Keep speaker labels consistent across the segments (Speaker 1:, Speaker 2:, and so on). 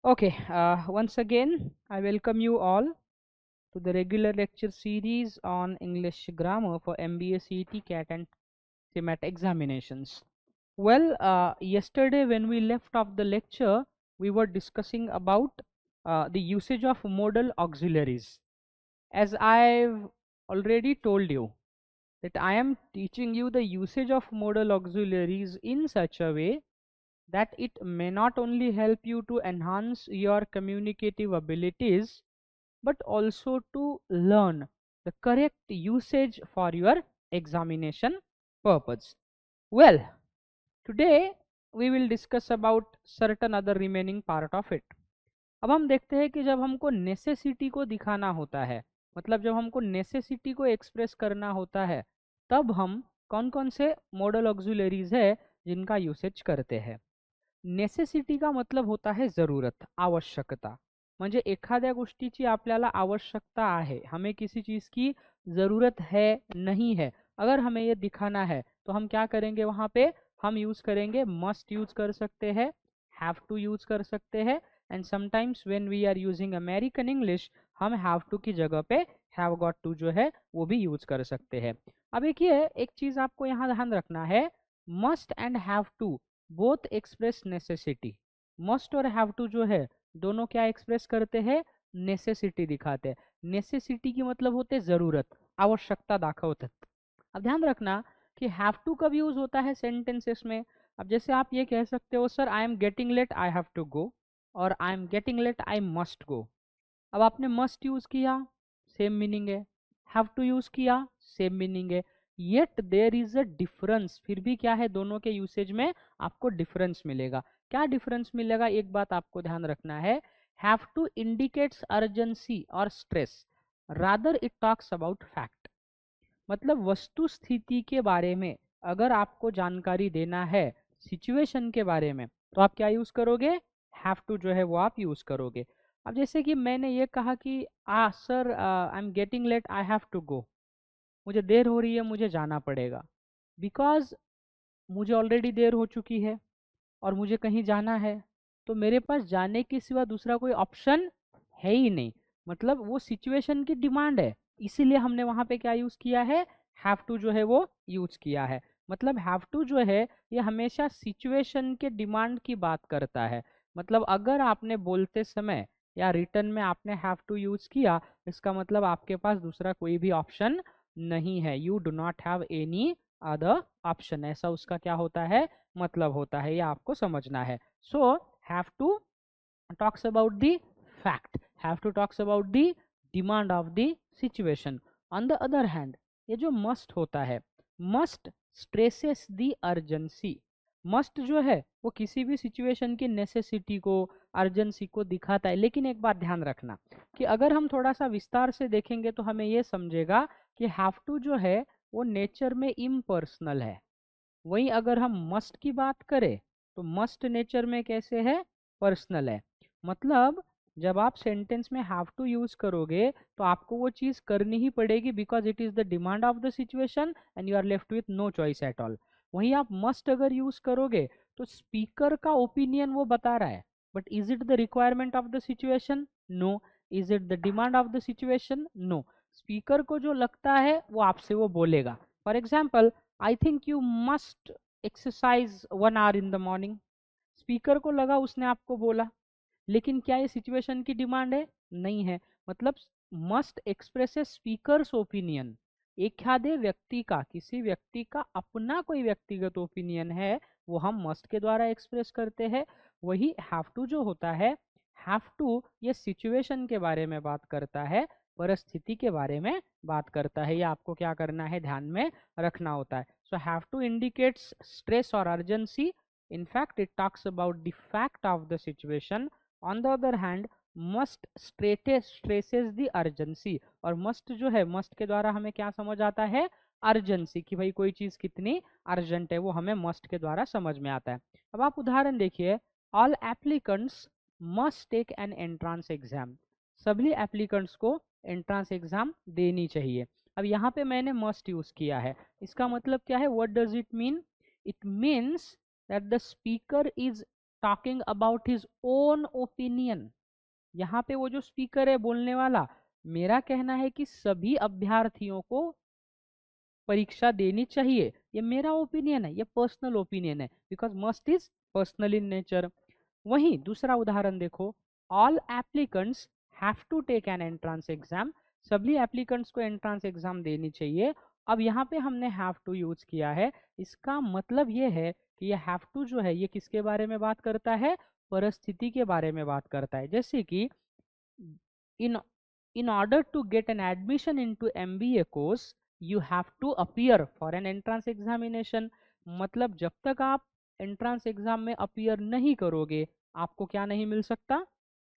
Speaker 1: Okay, once again, I welcome you all to the regular lecture series on English grammar for MBA CET CAT and CMAT examinations. Well, yesterday when we left off the lecture, we were discussing about the usage of modal auxiliaries. As I've already told you, that I am teaching you the usage of modal auxiliaries in such a way that it may not only help you to enhance your communicative abilities but also to learn the correct usage for your examination purpose. Well, today we will discuss about certain other remaining part of it. अब हम देखते हैं कि जब हमको necessity को दिखाना होता है, मतलब जब हमको नेसेसिटी को एक्सप्रेस करना होता है, तब हम कौन कौन से मॉडल ऑक्सिलरीज है जिनका यूसेज करते हैं. नेसेसिटी का मतलब होता है ज़रूरत, आवश्यकता. म्हणजे एखाद्या गोष्टीची आपल्याला आवश्यकता आहे, हमें किसी चीज़ की ज़रूरत है नहीं है, अगर हमें ये दिखाना है तो हम क्या करेंगे, वहाँ पे हम यूज़ करेंगे मस्ट यूज़ कर सकते हैं, हैव टू यूज़ कर सकते हैं, and sometimes when we are using American English हम हैव टू की जगह पे हैव गॉट टू जो है वो भी यूज़ कर सकते हैं. अब एक चीज़ आपको यहाँ ध्यान रखना है, must and have to both express necessity. Must और हैव टू जो है दोनों क्या एक्सप्रेस करते हैं, नेसेसिटी दिखाते हैं. नेसेसिटी की मतलब होते ज़रूरत, आवश्यकता दाखवतात. अब ध्यान रखना कि हैव टू कब यूज होता है सेंटेंसेस में. अब जैसे आप ये कह सकते हो, sir I am getting late I have to go, और I am getting late I must go. अब आपने मस्ट यूज किया, सेम मीनिंग है. हैव टू यूज किया, सेम मीनिंग है. Yet there is a difference, फिर भी क्या है, दोनों के यूसेज में आपको डिफरेंस मिलेगा. क्या डिफरेंस मिलेगा, एक बात आपको ध्यान रखना है. हैव टू इंडिकेट्स अर्जेंसी और stress, rather it talks about fact. मतलब वस्तु स्थिति के बारे में अगर आपको जानकारी देना है, सिचुएशन के बारे में, तो आप क्या यूज करोगे, हैव टू जो है वो आप यूज करोगे. अब जैसे कि मैंने ये कहा कि sir I am getting late I have to go, मुझे देर हो रही है, मुझे जाना पड़ेगा. बिकॉज मुझे ऑलरेडी देर हो चुकी है और मुझे कहीं जाना है, तो मेरे पास जाने के सिवा दूसरा कोई ऑप्शन है ही नहीं. मतलब वो सिचुएशन की डिमांड है, इसीलिए हमने वहाँ पे क्या यूज़ किया है, हैव टू जो है वो यूज़ किया है. मतलब हैव टू जो है ये हमेशा सिचुएशन के डिमांड की बात करता है. मतलब अगर आपने बोलते समय या रिटर्न में आपने हैव टू यूज़ किया, इसका मतलब आपके पास दूसरा कोई भी ऑप्शन नहीं है. You do not have any other option, ऐसा उसका क्या होता है, मतलब होता है. ये आपको समझना है. So have to talks about the fact, have to talks about the demand of the situation. On the other hand, ये जो must होता है, must stresses the urgency. must जो है वो किसी भी सिचुएशन की नेसेसिटी को, अर्जेंसी को दिखाता है. लेकिन एक बात ध्यान रखना कि अगर हम थोड़ा सा विस्तार से देखेंगे तो हमें ये समझेगा कि हैव टू जो है वो नेचर में इम्पर्सनल है. वहीं अगर हम मस्ट की बात करें तो मस्ट नेचर में कैसे है, पर्सनल है. मतलब जब आप सेंटेंस में हैव टू यूज करोगे तो आपको वो चीज़ करनी ही पड़ेगी, because it is the demand of the situation and you are left with no choice at all. वहीं आप मस्ट अगर यूज करोगे तो स्पीकर का ओपिनियन वो बता रहा है, but is it the requirement of the situation, no. Is it the demand of the situation, no. Speaker को जो लगता है वो आपसे वो बोलेगा. For example, I think you must exercise 1 hour in the morning. Speaker को लगा, उसने आपको बोला, लेकिन क्या ये सिचुएशन की डिमांड है, नहीं है. मतलब मस्ट एक्सप्रेसेस स्पीकर्स ओपिनियन. एखादे व्यक्ति का, किसी व्यक्ति का अपना कोई व्यक्तिगत ओपिनियन है, वो हम मस्ट के द्वारा एक्सप्रेस करते हैं. वही हैव टू जो होता है, हैव टू ये सिचुएशन के बारे में बात करता है, परिस्थिति के बारे में बात करता है. ये आपको क्या करना है, ध्यान में रखना होता है. So have to indicates stress और urgency. In fact, it talks about the fact of the situation. On the other hand, must stresses the urgency. और must जो है, must के द्वारा हमें क्या समझ आता है, अर्जेंसी, कि भाई कोई चीज़ कितनी अर्जेंट है, वो हमें must के द्वारा समझ में आता है. अब आप उदाहरण देखिए, all applicants must take an entrance exam. सभी एप्लीकेंट्स को एंट्रांस एग्जाम देनी चाहिए. अब यहाँ पे मैंने मस्ट यूज़ किया है, इसका मतलब क्या है, what does it mean. It means that the speaker is talking about his own opinion. यहाँ पे वो जो स्पीकर है, बोलने वाला, मेरा कहना है कि सभी अभ्यर्थियों को परीक्षा देनी चाहिए, ये मेरा ओपिनियन है, ये पर्सनल ओपिनियन है, because must is personal in nature. वहीं दूसरा उदाहरण देखो, all applicants have to take an entrance exam. सभी एप्लीकेंट्स को एंट्रेंस एग्जाम देनी चाहिए। अब यहाँ पे हमने हैव टू यूज किया है, इसका मतलब ये है कि ये हैव टू जो है ये किसके बारे में बात करता है, परिस्थिति के बारे में बात करता है। जैसे कि in in order to get an admission into MBA course you have to appear for an entrance examination। मतलब जब तक आप एंट्रेंस एग्जाम में अपीयर नहीं करोगे आपको क्या नहीं मिल सकता,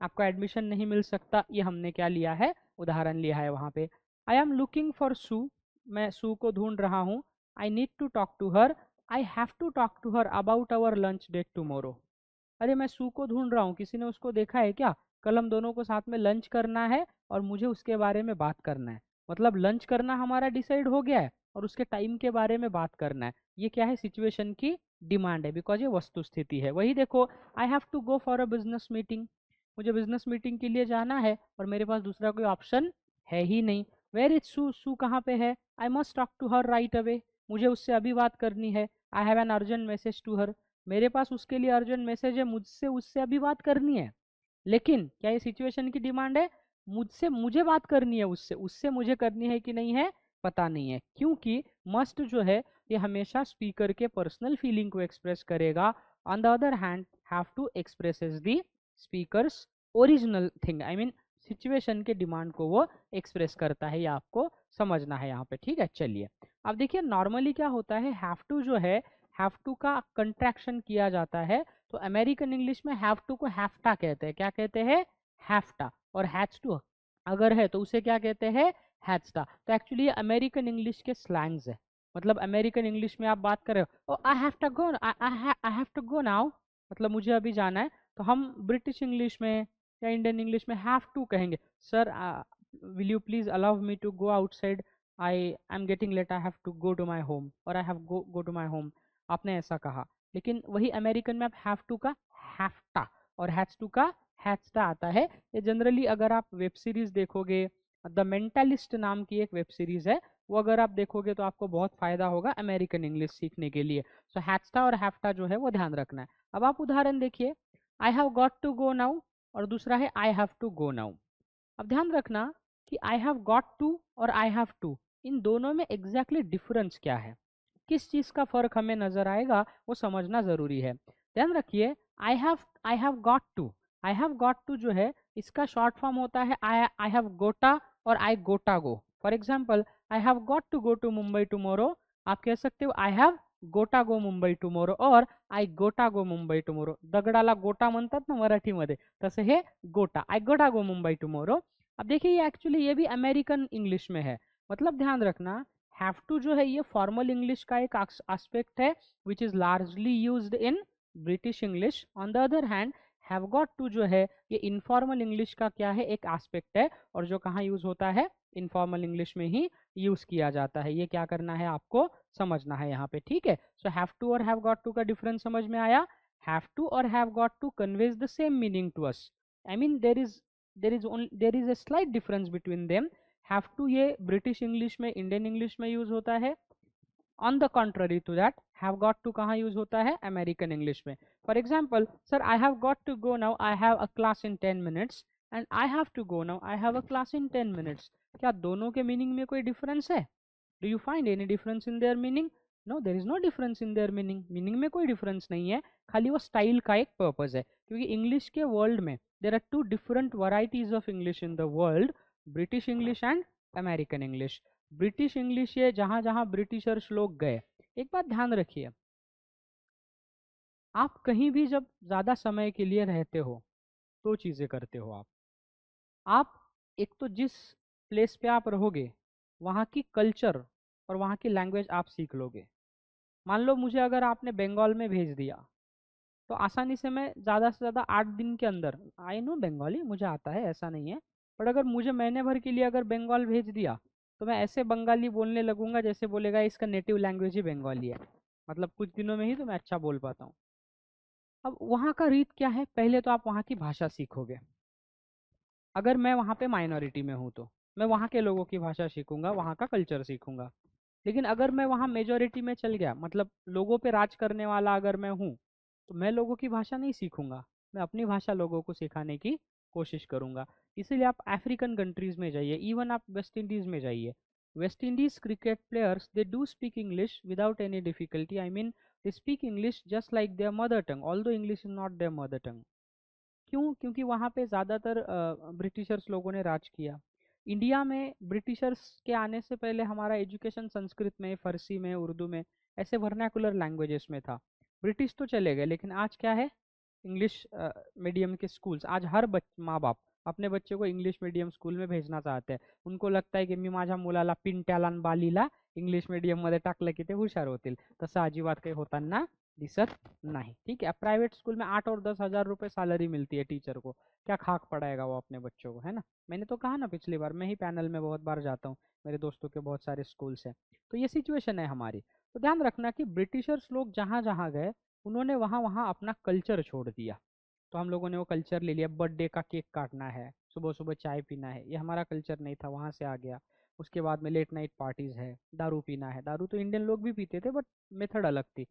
Speaker 1: आपको एडमिशन नहीं मिल सकता। ये हमने क्या लिया है, उदाहरण लिया है वहां पे। I am looking for Sue, मैं सू को ढूंढ रहा हूँ। I need to talk to her, I have to talk to her about our lunch date tomorrow. अरे मैं सू को ढूंढ रहा हूँ, किसी ने उसको देखा है क्या, कल हम दोनों को साथ में लंच करना है और मुझे उसके बारे में बात करना है। मतलब लंच करना हमारा डिसाइड हो गया है और उसके टाइम के बारे में बात करना है। ये क्या है, सिचुएशन की डिमांड है, बिकॉज ये वस्तु स्थिति है। वही देखो, I have to go for a business meeting, मुझे बिजनेस मीटिंग के लिए जाना है और मेरे पास दूसरा कोई ऑप्शन है ही नहीं। वेयर इज सू, सू कहाँ पे है, I must talk to her right away, मुझे उससे अभी बात करनी है। I have an urgent message to her, मेरे पास उसके लिए अर्जेंट मैसेज है, मुझसे उससे अभी बात करनी है। लेकिन क्या ये सिचुएशन की डिमांड है, मुझसे मुझे बात करनी है, उससे उससे मुझे करनी है कि नहीं है, पता नहीं है। क्योंकि मस्ट जो है ये हमेशा स्पीकर के पर्सनल फीलिंग को एक्सप्रेस करेगा। On the other hand have to expresses the speaker's original thing, I mean situation के डिमांड को वो एक्सप्रेस करता है, ये आपको समझना है यहाँ पे। ठीक है, चलिए अब देखिए नॉर्मली क्या होता है, हैव टू जो है, हैव टू का कंट्रैक्शन किया जाता है तो अमेरिकन इंग्लिश में हैव टू को हैफ्टा कहते हैं। क्या कहते हैं, हैफ्टा। और हैज टू अगर है तो उसे क्या कहते हैं, हैजटा। तो एक्चुअली ये अमेरिकन इंग्लिश के स्लैंग्स है। मतलब अमेरिकन इंग्लिश में आप बात कर रहे हो, I have to go, I have to go now, मतलब मुझे अभी जाना है। तो हम ब्रिटिश इंग्लिश में या इंडियन इंग्लिश में हैव टू कहेंगे, sir will you please allow me to go outside, I am getting late, I have to go to my home, और I have go to my home, आपने ऐसा कहा। लेकिन वही अमेरिकन में आप हैव टू का हैफ्टा और हैज टू का हैट्सटा आता है। ये जनरली अगर आप वेब सीरीज देखोगे, द मेंटलिस्ट नाम की एक वेब सीरीज है, वो अगर आप देखोगे तो आपको बहुत फायदा होगा अमेरिकन इंग्लिश सीखने के लिए। सो हैट्सटा और हैफ्टा जो है वो ध्यान रखना है। अब आप उदाहरण देखिए, I have got to go now और दूसरा है I have to go now. अब ध्यान रखना कि आई हैव गॉट टू और आई हैव टू, इन दोनों में एग्जैक्टली डिफरेंस क्या है, किस चीज़ का फर्क हमें नजर आएगा वो समझना जरूरी है। ध्यान रखिए, I have got to, I have got to जो है इसका शॉर्ट फॉर्म होता है आई हैव गोटा और I gotta go. For example, I have got to go to Mumbai tomorrow, आप कह सकते हो आई हैव गोटा गो मुंबई टुमारो और I gotta go Mumbai tomorrow. दगडाला गोटा म्हणतात ना मराठीमध्ये, तसं हे गोटा, आई गोटा गो मुंबई टुमारो। अब देखिए ये एक्चुअली ये भी अमेरिकन इंग्लिश में है। मतलब ध्यान रखना, हैव टू जो है ये फॉर्मल इंग्लिश का एक एस्पेक्ट है which is largely used in British English. On the other hand have got to जो है ये इनफॉर्मल इंग्लिश का क्या है, एक एस्पेक्ट है, और जो कहाँ यूज होता है, इनफॉर्मल इंग्लिश में ही यूज किया जाता है। ये क्या करना है आपको समझना है यहाँ पे। ठीक है, सो हैव टू और हैव गॉट टू का डिफरेंस समझ में आया। हैव टू और have got to conveys the same meaning to us, I mean there is a slight difference between them. Have to ये ब्रिटिश इंग्लिश में, Indian English में use होता है। On the contrary to that have got to कहाँ use होता है, American English में। For example, sir I have got to go now, I have a class in 10 minutes, and I have to go now, I have a class in 10 minutes. क्या दोनों के meaning में कोई difference है, do you find any difference in their meaning? No, there is no difference in their meaning, meaning में कोई difference नहीं है, खाली वो स्टाइल का एक पर्पज है। क्योंकि इंग्लिश के वर्ल्ड में there are two different varieties of English in the world, British English and American English. British English ये जहां जहां ब्रिटिशर्स लोग गए, एक बात ध्यान रखिए, आप कहीं भी जब ज्यादा समय के लिए रहते हो दो चीजें करते हो आप एक तो जिस प्लेस पे आप रहोगे वहाँ की कल्चर और वहाँ की लैंग्वेज आप सीख लोगे। मान लो मुझे अगर आपने बंगाल में भेज दिया तो आसानी से मैं ज़्यादा से ज़्यादा 8 दिन के अंदर, आई नो बंगाली मुझे आता है ऐसा नहीं है, बट अगर मुझे महीने भर के लिए अगर बंगाल भेज दिया तो मैं ऐसे बंगाली बोलने लगूंगा जैसे बोलेगा इसका नेटिव लैंग्वेज ही बंगाली है। मतलब कुछ दिनों में ही तो मैं अच्छा बोल पाता हूँ। अब वहाँ का रीत क्या है, पहले तो आप वहाँ की भाषा सीखोगे। अगर मैं वहाँ पे माइनॉरिटी में हूँ तो मैं वहाँ के लोगों की भाषा सीखूंगा, वहाँ का कल्चर सीखूंगा। लेकिन अगर मैं वहाँ मेजोरिटी में चल गया, मतलब लोगों पे राज करने वाला अगर मैं हूँ, तो मैं लोगों की भाषा नहीं सीखूंगा, मैं अपनी भाषा लोगों को सिखाने की कोशिश करूंगा। इसीलिए आप अफ्रीकन कंट्रीज में जाइए, इवन आप वेस्ट इंडीज में जाइए। West Indies cricket players they do speak English without any difficulty, I mean they speak English just like there mother tongue, although English is not there mother tongue. क्यों? क्योंकि वहाँ पे ज़्यादातर Britishers लोगों ने राज किया। इंडिया में ब्रिटिशर्स के आने से पहले हमारा एजुकेशन संस्कृत में, फ़ारसी में, उर्दू में, ऐसे वर्नाकुलर लैंग्वेजेस में था। ब्रिटिश तो चले गए, लेकिन आज क्या है, इंग्लिश मीडियम के स्कूल्स। आज हर माँ बाप अपने बच्चे को इंग्लिश मीडियम स्कूल में भेजना चाहते हैं। उनको लगता है की मी माझ्या मुलाला पिंट्याला आणि बालीला इंग्लिश मीडियममध्ये टाकलं की ते हुशार होतील. तसं अजिबात काही होताना दिसत नहीं। ठीक है, अब प्राइवेट स्कूल में 8 और 10 हज़ार रुपये सैलरी मिलती है टीचर को, क्या खाक पड़ाएगा वो अपने बच्चों को, है ना। मैंने तो कहा ना पिछली बार, मैं ही पैनल में बहुत बार जाता हूँ, मेरे दोस्तों के बहुत सारे स्कूल्स हैं। तो ये सिचुएशन है हमारी। तो ध्यान रखना कि ब्रिटिशर्स लोग जहाँ जहाँ गए, उन्होंने वहाँ वहाँ अपना कल्चर छोड़ दिया। तो हम लोगों ने वो कल्चर ले लिया, बर्थडे का केक काटना है, सुबह सुबह चाय पीना है, ये हमारा कल्चर नहीं था, वहाँ से आ गया। उसके बाद में लेट नाइट पार्टीज़ है, दारू पीना है, दारू तो इंडियन लोग भी पीते थे बट मेथड अलग थी।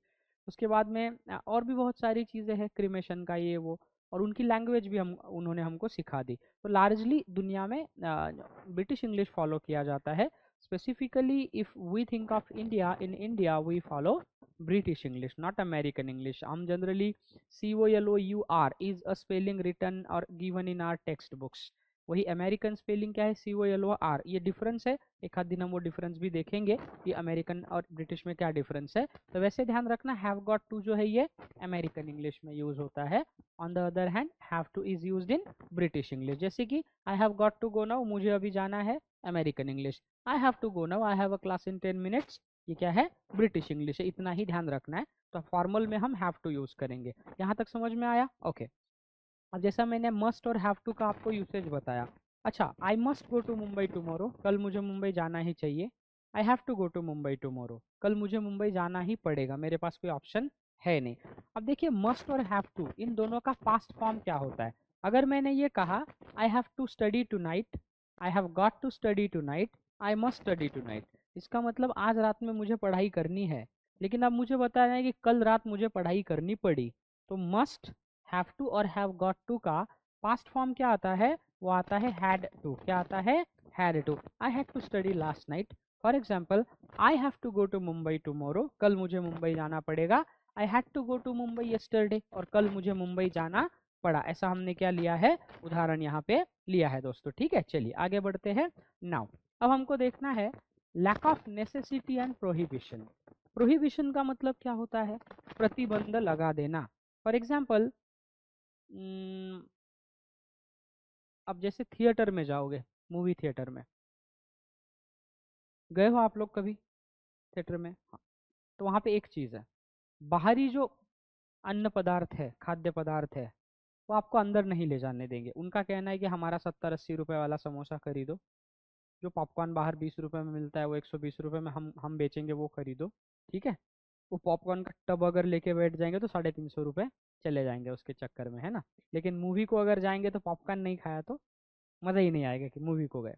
Speaker 1: उसके बाद में और भी बहुत सारी चीज़ें हैं, क्रिमेशन का ये वो, और उनकी लैंग्वेज भी हम उन्होंने हमको सिखा दी। तो लार्जली दुनिया में ब्रिटिश इंग्लिश फॉलो किया जाता है। Specifically if we think of India, in India we follow British English, not American English. हम generally COLOUR is a spelling written or given in our textbooks. वही अमेरिकन स्पेलिंग क्या है, COLOR। ये difference है, एक आध दिन हम वो डिफरेंस भी देखेंगे कि अमेरिकन और ब्रिटिश में क्या डिफरेंस है। तो वैसे ध्यान रखना, हैव गॉट टू जो है ये अमेरिकन इंग्लिश में यूज होता है। On the other hand have to is used in British English. जैसे कि I have got to go now, मुझे अभी जाना है, American English. I have to go now, I have a class in 10 minutes, ये क्या है, ब्रिटिश इंग्लिश है। इतना ही ध्यान रखना है। तो फॉर्मल में हम हैव टू यूज़ करेंगे। यहाँ तक समझ में आया? ओके। अब जैसा मैंने मस्ट और हैव टू का आपको यूसेज बताया। अच्छा, I must go to Mumbai tomorrow, कल मुझे मुंबई जाना ही चाहिए। I have to go to Mumbai tomorrow, कल मुझे मुंबई जाना ही पड़ेगा, मेरे पास कोई ऑप्शन है नहीं। अब देखिए, मस्ट और हैव टू, इन दोनों का पास्ट फॉर्म क्या होता है। अगर मैंने ये कहा I have to study tonight, I have got to study tonight, I must study tonight, इसका मतलब आज रात में मुझे पढ़ाई करनी है। लेकिन अब मुझे बताना है कि कल रात मुझे पढ़ाई करनी पड़ी। तो मस्ट, हैव टू और हैव गॉट टू का पास्ट फॉर्म क्या आता है, वो आता है हैड टू। क्या आता है, had to. I had to study last night. For example, I have to go to Mumbai tomorrow, कल मुझे मुंबई जाना पड़ेगा। I had to go to Mumbai yesterday, और कल मुझे मुंबई जाना पड़ा। ऐसा हमने क्या लिया है, उदाहरण यहाँ पे लिया है दोस्तों। ठीक है, चलिए आगे बढ़ते हैं। नाउ अब हमको देखना है lack of necessity and prohibition. Prohibition का मतलब क्या होता है, प्रतिबंध लगा देना। फॉर एग्जाम्पल, अब जैसे थिएटर में जाओगे, मूवी थिएटर में गए हो आप लोग कभी थिएटर में? हाँ। तो वहाँ पे एक चीज़ है, बाहरी जो अन्न पदार्थ है, खाद्य पदार्थ है, वो आपको अंदर नहीं ले जाने देंगे। उनका कहना है कि हमारा 70-80 रुपए वाला समोसा खरीदो, जो पॉपकॉर्न बाहर 20 रुपए में मिलता है वो 120 रुपए में हम बेचेंगे, वो खरीदो। ठीक है, वो पॉपकॉर्न का टब अगर लेके बैठ जाएंगे तो 350 रुपए चले जाएंगे उसके चक्कर में, है ना। लेकिन मूवी को अगर जाएंगे तो पॉपकॉर्न नहीं खाया तो मज़ा ही नहीं आएगा कि मूवी को गए।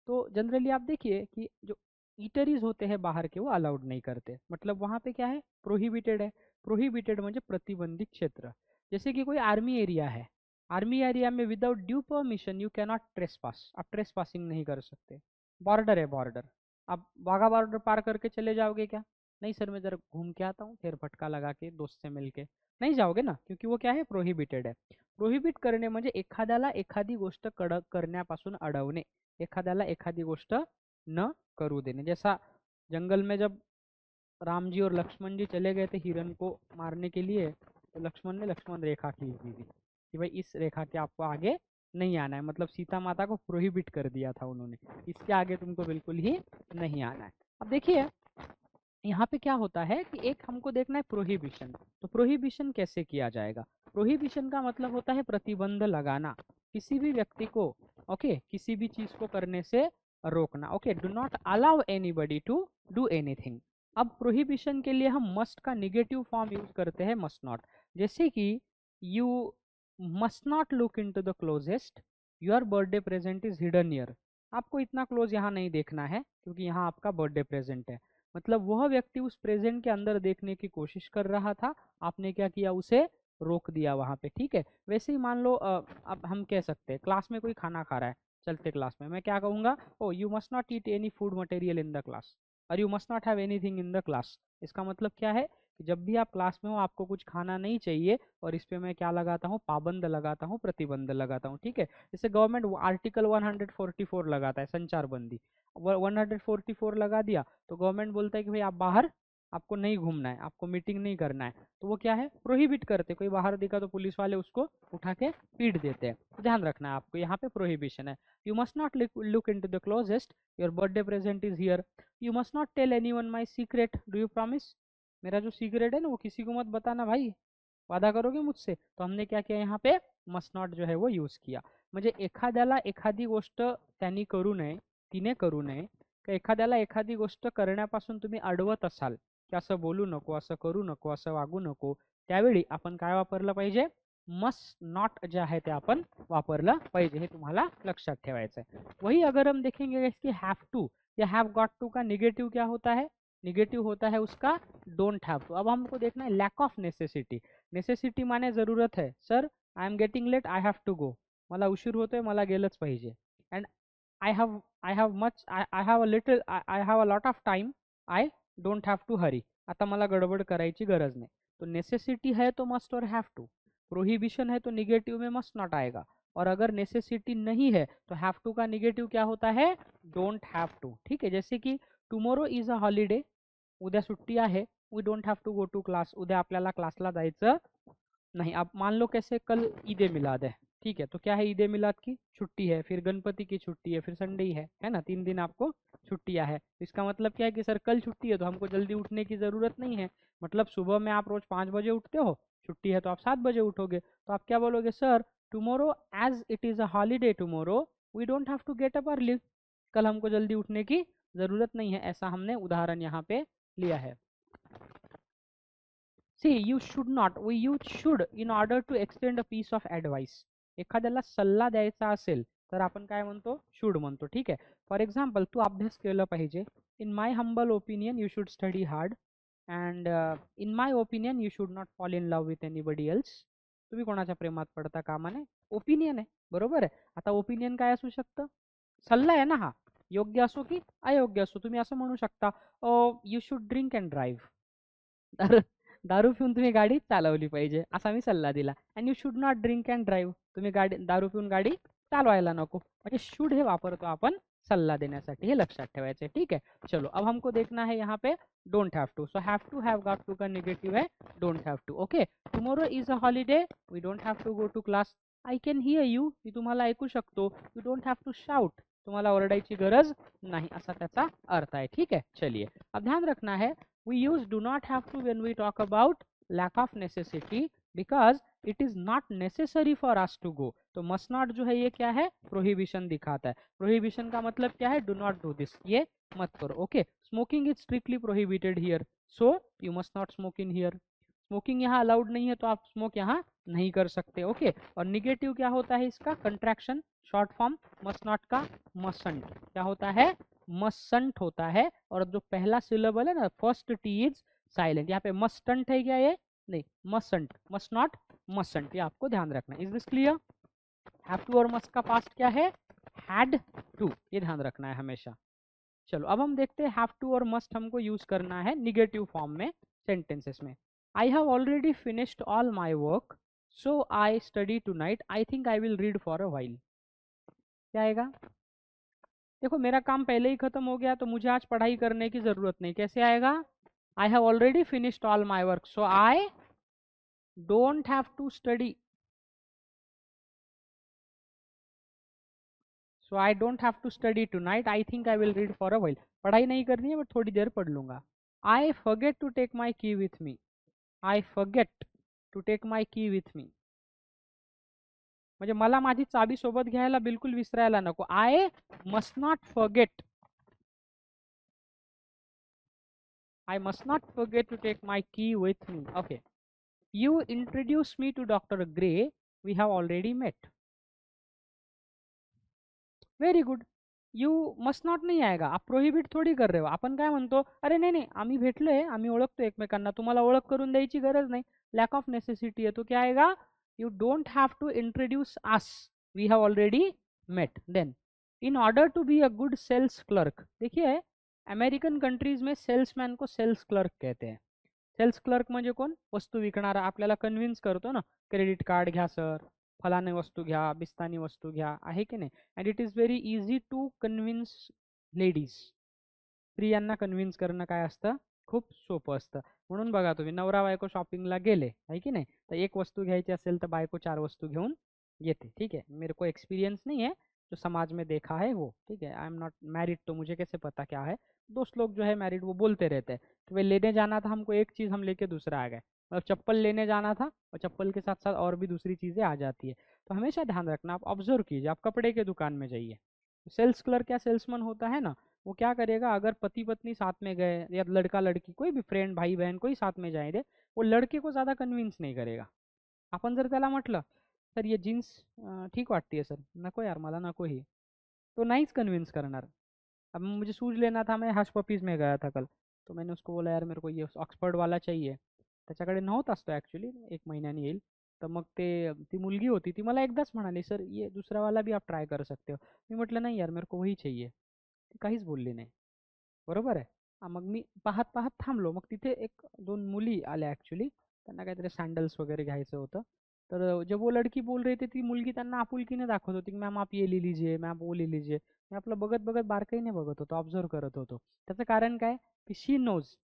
Speaker 1: तो जनरली आप देखिए कि जो ईटरीज होते हैं बाहर के, वो अलाउड नहीं करते। मतलब वहाँ पे क्या है, प्रोहिबिटेड है। प्रोहिबिटेड म्हणजे प्रतिबंधित क्षेत्र। जैसे कि कोई आर्मी एरिया है, आर्मी एरिया में without due permission you cannot trespass, आप ट्रेस पासिंग नहीं कर सकते। बॉर्डर है, बॉर्डर, आप वाघा बॉर्डर पार करके चले जाओगे क्या? नहीं सर, मैं जरा घूम के आता हूँ, फिर फटका लगा के दोस्त से मिल के नहीं जाओगे ना, क्योंकि वो क्या है, प्रोहिबिटेड है। प्रोहिबिट करणे म्हणजे एखाद्याला एखादी गोष्ट करण्यापासून अडवणे, एखाद्याला एखादी गोष्ट न करू देने। जैसा जंगल में जब राम जी और लक्ष्मण जी चले गए थे हिरन को मारने के लिए, तो लक्ष्मण ने लक्ष्मण रेखा खींच दी थी कि भाई इस रेखा के आपको आगे नहीं आना है। मतलब सीता माता को प्रोहिबिट कर दिया था उन्होंने, इसके आगे तुमको बिल्कुल ही नहीं आना है। अब देखिए यहाँ पे क्या होता है कि एक हमको देखना है प्रोहिबिशन। तो प्रोहिबिशन कैसे किया जाएगा? प्रोहिबिशन का मतलब होता है प्रतिबंध लगाना, किसी भी व्यक्ति को, ओके, किसी भी चीज को करने से रोकना। Okay, do not allow anybody to do anything. अब प्रोहिबिशन के लिए हम मस्ट का निगेटिव फॉर्म यूज करते हैं मस्ट नॉट। जैसे कि you must not look into the closets, your birthday present is hidden here. आपको इतना क्लोज यहाँ नहीं देखना है क्योंकि यहाँ आपका बर्थडे प्रेजेंट है। मतलब वह व्यक्ति उस प्रेजेंट के अंदर देखने की कोशिश कर रहा था, आपने क्या किया, उसे रोक दिया वहाँ पे। ठीक है, वैसे ही मान लो अब हम कह सकते हैं क्लास में कोई खाना खा रहा है, चलते क्लास में मैं क्या कहूँगा, oh you must not eat any food material in the class, और you must not have anything in the class. इसका मतलब क्या है कि जब भी आप क्लास में हो आपको कुछ खाना नहीं चाहिए, और इस पे मैं क्या लगाता हूँ, पाबंद लगाता हूँ, प्रतिबंध लगाता हूँ। ठीक है, जैसे गवर्नमेंट आर्टिकल 144 लगाता है, संचार बंदी। 144 लगा दिया तो गवर्नमेंट बोलता है कि भाई आप बाहर, आपको नहीं घूमना है, आपको मीटिंग नहीं करना है, तो वो क्या है, प्रोहिबिट करते। कोई बाहर दिखा तो पुलिस वाले उसको उठा के पीट देते हैं। तो ध्यान रखना है आपको, यहाँ पे प्रोहिबिशन है। You must not look into the closets, your birthday present is here. You must not tell anyone my secret, do you promise. मेरा जो सीक्रेट है ना वो किसी को मत बताना भाई, वादा करोगे मुझसे। तो हमने क्या किया यहाँ पे, मस्ट नॉट जो है वो यूज किया। म्हणजे एखाद्याला एखादी गोष्ट त्यांनी करू नये, तिने करू नये, का एखाद्याला एखादी गोष्ट करण्यापासून तुम्ही अडवत असाल की असं बोलू नको, असं करू नको, असं वागू नको, त्यावेळी आपण काय वापरलं पाहिजे, मस्ट नॉट जे आहे ते आपण वापरलं पाहिजे। हे तुम्हाला लक्षात ठेवायचं आहे। वही अगर हम देखेंगे इसकी हैव टू या हैव गॉट टू का निगेटिव क्या होता है, निगेटिव होता है उसका डोंट हैव टू। अब हमको देखना है लैक ऑफ नेसेसिटी। नेसेसिटी माने जरूरत है, sir I am getting late, I have to go, मला उशीर होतोय, मला गेलंच पाहिजे। And I have much, I have a little, I have a lot of time, I don't have to hurry, आता मला गडबड करायची गरज नहीं। तो नेसेसिटी है तो मस्ट और हैव टू, प्रोहिबिशन है तो निगेटिव में मस्ट नॉट आएगा, और अगर नेसेसिटी नहीं है तो हैव टू का निगेटिव क्या होता है, डोंट हैव टू। ठीक है, जैसे कि टुमोरो इज अ हॉलिडे, उद्या सुट्टी आहे, we don't have to go to class, उद्या आपल्याला क्लासला जायचं नहीं। अब मान लो कैसे कल ईद ए मिलाद है, ठीक है, तो क्या है, ईद ए मिलाद की छुट्टी है, फिर गणपति की छुट्टी है, फिर संडे ही है ना, 3 दिन आपको छुट्टियां है। इसका मतलब क्या है कि सर कल छुट्टी है तो हमको जल्दी उठने की ज़रूरत नहीं है। मतलब सुबह में आप रोज़ 5 बजे उठते हो, छुट्टी है तो आप 7 बजे उठोगे, तो आप क्या बोलोगे, sir tomorrow as it is a holiday tomorrow we don't have to get up early, कल हमको जल्दी उठने की ज़रूरत नहीं है। ऐसा हमने उदाहरण यहाँ पे लिया है। See, you should not, we use should in order to extend a piece of advice. एखाद्याला सल्ला द्यायचा असेल तर आपण काय म्हणतो, शुड म्हणतो। ठीक आहे, फॉर एक्झाम्पल तू अभ्यास केला पाहिजे, in my humble opinion you should study hard, and in my opinion you should not fall in love with anybody else. तुम्ही कोणाच्या प्रेमात पडता कामा नये, ओपिनियन आहे, बरोबर आहे। आता ओपिनियन काय असू शकतं, सल्ला आहे ना हा, योग्य असो की अयोग्य असो। तुम्ही असं म्हणू शकता, you should drink and drive, तर दारू पिऊन तुम्ही गाडी चालवली पाहिजे असा मी सल्ला दिला। And you should not drink and drive, तुम्ही गाडी दारू पिऊन गाडी चालवायला नको। म्हणजे शुड हे वापरतो आपण सल्ला देण्यासाठी, हे लक्षात ठेवायचं आहे। ठीक है, चलो अब हमको देखना है यहाँ पे don't have to. So have to have got to का नेगेटिव है don't have to. Okay, tomorrow is a holiday, we don't have to go to class, I can hear you, मी तुम्हाला ऐकू शकतो, you don't have to shout, तुम्हाला ओरडायची गरज नाही, असा त्याचा अर्थ आहे। ठीक है, चलिए अब ध्यान रखना है, we use do not have to when we talk about lack of necessity because it is not necessary for us to go। तो must not जो है ये क्या है, प्रोहिबिशन दिखाता है। प्रोहिबिशन का मतलब क्या है, डू नॉट डू दिस, ये मत करो। Okay, smoking is strictly prohibited here, so you must not smoke in here. Smoking यहाँ अलाउड नहीं है तो आप स्मोक यहाँ नहीं कर सकते। ओके, और निगेटिव क्या होता है इसका, contraction, short form must not का मसंट, क्या होता है, मसंट होता है। और जो पहला सिलेबल है ना, फर्स्ट टी इज साइलेंट, यहाँ पे मस्टंट है क्या, ये नहीं, मसंट, मस्ट नॉट मसंट, ये आपको ध्यान रखना है। Is this clear. Have to और मस्ट का पास्ट क्या है, हैड टू, ये ध्यान रखना है हमेशा। चलो अब हम देखते हैं हैव टू और मस्ट हमको यूज करना है निगेटिव फॉर्म में सेंटेंसेस में। I have already finished all my work so I study tonight, I think I will read for a while, क्या आएगा, देखो मेरा काम पहले ही खत्म हो गया तो मुझे आज पढ़ाई करने की जरूरत नहीं, कैसे आएगा, I have already finished all my work so I don't have to study, so I don't have to study tonight, I think I will read for a while, पढ़ाई नहीं करनी है बट थोड़ी देर पढ़ लूंगा। I forget to take my key with me, I forget to take my key with मी, म्हणजे मला माझी चाबी सोबत घ्यायला बिलकुल विसरायला नको, I must not forget I must not forget to take my key with me. Okay. You introduce me to Dr. Gray. We have already met. Very good. You must not नाही आएगा. आप प्रोहिबिट थोडी कर रहे हो. आपण काय म्हणतो, अरे नाही नाही आम्ही भेटलोय, आम्ही ओळखतो एकमेकांना, तुम्हाला ओळख करून द्यायची गरज नाही. लॅक ऑफ नेसेसिटी आहे. तो क्या आएगा, you don't have to introduce us, we have already met. Then in order to be a good sales clerk. देखिए अमेरिकन कंट्रीज में सेल्समॅन को सेल्स क्लर्क कहते हैं. सेल्स क्लर्क म्हणजे कोण, वस्तू विकणारा. आपल्याला कन्व्हिन्स करतो ना, क्रेडिट कार्ड घ्या सर, फलाने वस्तू घ्या, बिस्तानी वस्तू घ्या, आहे की नाही. And it is very easy to convince ladies. स्त्रियांना कन्व्हिन्स करणं काय असतं, खूप सोपं असतं. म्हणून बघा तुम्ही नवरा बायको शॉपिंगला गेले, आहे की नाही, तर एक वस्तू घ्यायची असेल तर बायको 4 वस्तू घेऊन येते. ठीक है, मेरे को एक्सपीरियंस नहीं है, जो समाज में देखा है वो. ठीक है, आई एम नॉट मैरिड तो मुझे कैसे पता क्या है. दोस्त लोग जो है मैरिड वो बोलते रहते हैं कि भाई लेने जाना था हमको एक चीज़, हम लेके दूसरा आ गए. और चप्पल लेने जाना था और चप्पल के साथ साथ और भी दूसरी चीज़ें आ जाती है. तो हमेशा ध्यान रखना, आप ऑब्जर्व कीजिए, आप कपड़े के दुकान में जाइए. सेल्स क्लर्क या सेल्समैन होता है ना, वो क्या करेगा, अगर पति पत्नी साथ में गए या लड़का लड़की कोई भी फ्रेंड भाई बहन कोई साथ में जाए दे, वो लड़के को ज़्यादा कन्विन्स नहीं करेगा. आपण जर त्याला म्हटलं सर ये जीन्स ठीक वाटते सर, नको यार मला नको ही, तो नाहीच कन्विन्स करणार. अब मुझे शूज़ लेना था, मैं हश पपीज़ में गया था कल, तो मैंने उसको बोला यार मेरे को ये ऑक्सफर्ड वाला चाहिए. त्याच्याकडे नव्हताच तो ॲक्च्युली, 1 महिन्याने येईल. तर मग ती मुलगी होती, ती मला एकदाच म्हणाली सर ये दूसरा वाला भी आप ट्राय कर सकते हो. मी म्हटलं नाही यार मेरे को वही चाहिए. ती काहीच बोलली नाही. बरोबर आहे. मग मी पाहत पाहत थांबलो. मग तिथे 1-2 मुली आल्या ॲक्च्युली, त्यांना काहीतरी सॅन्डल्स वगैरे घ्यायचं होतं. तर जब वो लड़की बोल रही थी, ती मुलगी त्यांना आपुलकीने दाखवत होती की मॅम आप ये ले लीजिए, मॅम वो ले लीजिए. मी आपलं बघत बघत बारकाईने बघत होतो, ऑब्झर्व करत होतो. त्याचं कारण काय, की she knows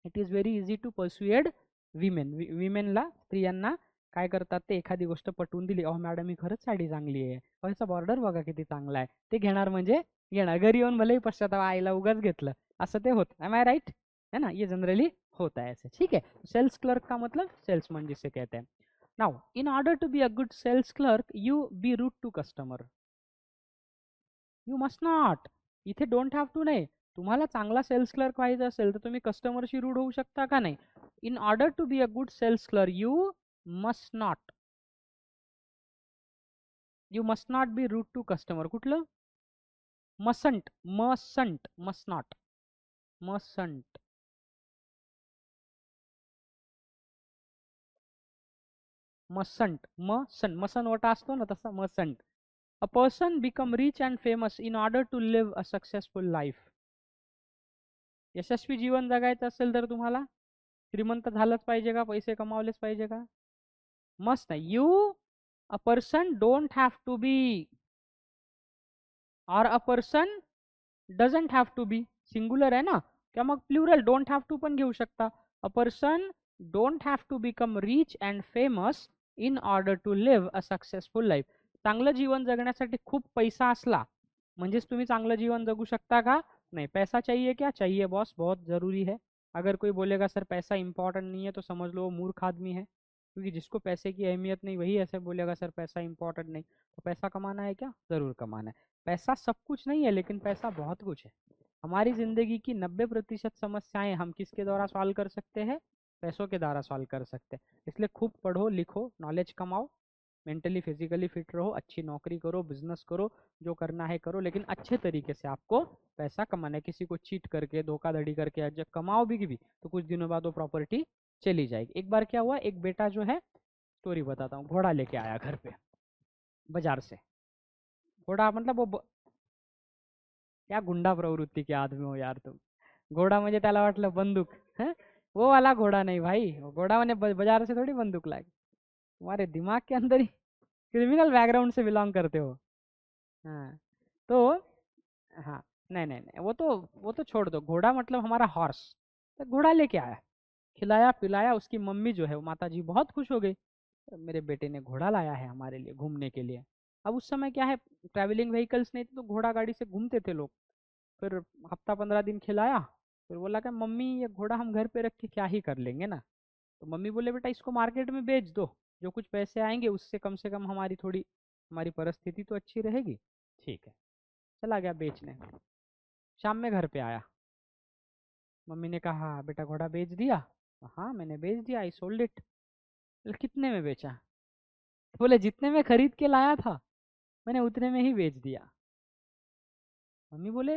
Speaker 1: it is very easy to persuade women. विमेनला, स्त्रियांना काय करतात ते, एखादी गोष्ट पटवून दिली, अहो मॅडम ही खरंच साडी चांगली आहे, अहो ह्याचा बॉर्डर बघा किती चांगला आहे, ते घेणार म्हणजे घेणार. घरी येऊन भलेही पश्चाताप, आईला उगाच घेतलं, असं ते होतं. एम आय राइट, है ना, ये जनरली होता है ऐसे. ठीक है, सेल्स क्लर्क का मतलब सेल्समैन जिसे कहते हैं. Now in order to be a good sales clerk you be rude to customer. You must not. इथे डोंट हॅव टू नाही. तुम्हाला चांगला सेल्स क्लर्क व्हायचं असेल तर तुम्ही कस्टमरशी रूढ होऊ शकता का नाही. In order to be a good sales clerk you must not be rude to customer. कुठलं, मसंट, मसंट, मस्ट नॉट, मसंट, मसंट, मसन, मसन वटा असतो ना तसा मसंट. A person become rich and famous in order to live a successful life. यशस्वी जीवन जगायचं असेल तर तुम्हाला श्रीमंत झालंच पाहिजे का, पैसे कमावलेच पाहिजे का, मस्त नाही. You a person don't have to be, और a person doesn't have to be. Singular आहे ना, किंवा मग प्लुरल डोंट हॅव टू पण घेऊ शकता. A person don't have to become rich and famous in order to live a successful life. चांगलं जीवन जगण्यासाठी खूप पैसा असला म्हणजेच तुम्ही चांगलं जीवन जगू शकता का, नहीं. पैसा चाहिए क्या, चाहिए बॉस, बहुत ज़रूरी है. अगर कोई बोलेगा सर पैसा इंपॉर्टेंट नहीं है तो समझ लो वो मूर्ख आदमी है, क्योंकि जिसको पैसे की अहमियत नहीं वही ऐसे बोलेगा सर पैसा इंपॉर्टेंट नहीं. तो पैसा कमाना है क्या, ज़रूर कमाना है. पैसा सब कुछ नहीं है लेकिन पैसा बहुत कुछ है. हमारी ज़िंदगी की 90% समस्याएं हम किसके द्वारा सॉल्व कर सकते हैं, पैसों के द्वारा सॉल्व कर सकते हैं. इसलिए खूब पढ़ो लिखो, नॉलेज कमाओ, मेंटली फिजिकली फिट रहो, अच्छी नौकरी करो, बिजनेस करो, जो करना है करो, लेकिन अच्छे तरीके से आपको पैसा कमाना है. किसी को चीट करके धोखाधड़ी करके जब कमाओ भी तो कुछ दिनों बाद वो प्रॉपर्टी चली जाएगी. एक बार क्या हुआ, एक बेटा जो है, स्टोरी बताता हूँ, घोड़ा लेके आया घर पे बाजार से. घोड़ा मतलब क्या गुंडा प्रवृत्ति के आदमी हो यार तुम. घोड़ा म्हणजे त्याला वाटलं बंदूक, हैं? वो वाला घोड़ा नहीं भाई, घोड़ा मैंने बाजार से थोड़ी बंदूक लाई. तुम्हारे दिमाग के अंदर ही क्रिमिनल बैकग्राउंड से बिलोंग करते हो. हाँ तो, हाँ, नहीं नहीं नहीं, वो तो छोड़ दो. घोड़ा मतलब हमारा हॉर्स. तो घोड़ा लेके आया, खिलाया पिलाया, उसकी मम्मी जो है वो माता जी बहुत खुश हो गई, मेरे बेटे ने घोड़ा लाया है हमारे लिए घूमने के लिए. अब उस समय क्या है, ट्रैवलिंग व्हीकल्स नहीं थे तो घोड़ा गाड़ी से घूमते थे लोग. फिर हफ्ता 15 दिन खिलाया, फिर बोला कि मम्मी ये घोड़ा हम घर पे रख के क्या ही कर लेंगे ना. तो मम्मी बोले बेटा इसको मार्केट में बेच दो, जो कुछ पैसे आएंगे उससे कम से कम हमारी परिस्थिति तो अच्छी रहेगी. ठीक है, चला गया बेचने. शाम में घर पे आया, मम्मी ने कहा बेटा घोड़ा बेच दिया? हाँ मैंने बेच दिया, आई सोल्ड इट। कितने में बेचा? बोले जितने में खरीद के लाया था मैंने उतने में ही बेच दिया। मम्मी बोले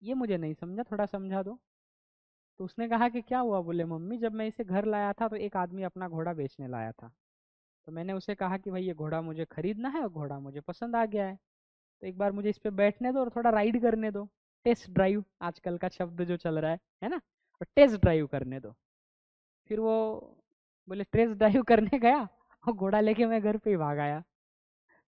Speaker 1: ये मुझे नहीं समझा, थोड़ा समझा दो। तो उसने कहा कि क्या हुआ? बोले मम्मी जब मैं इसे घर लाया था तो एक आदमी अपना घोड़ा बेचने लाया था, तो मैंने उसे कहा कि भाई ये घोड़ा मुझे खरीदना है और घोड़ा मुझे पसंद आ गया है, तो एक बार मुझे इस पे बैठने दो और थोड़ा राइड करने दो, टेस्ट ड्राइव आजकल का शब्द जो चल रहा है ना, और टेस्ट ड्राइव करने दो। फिर वो बोले टेस्ट ड्राइव करने गया और घोड़ा लेके मैं घर पे ही भाग आया।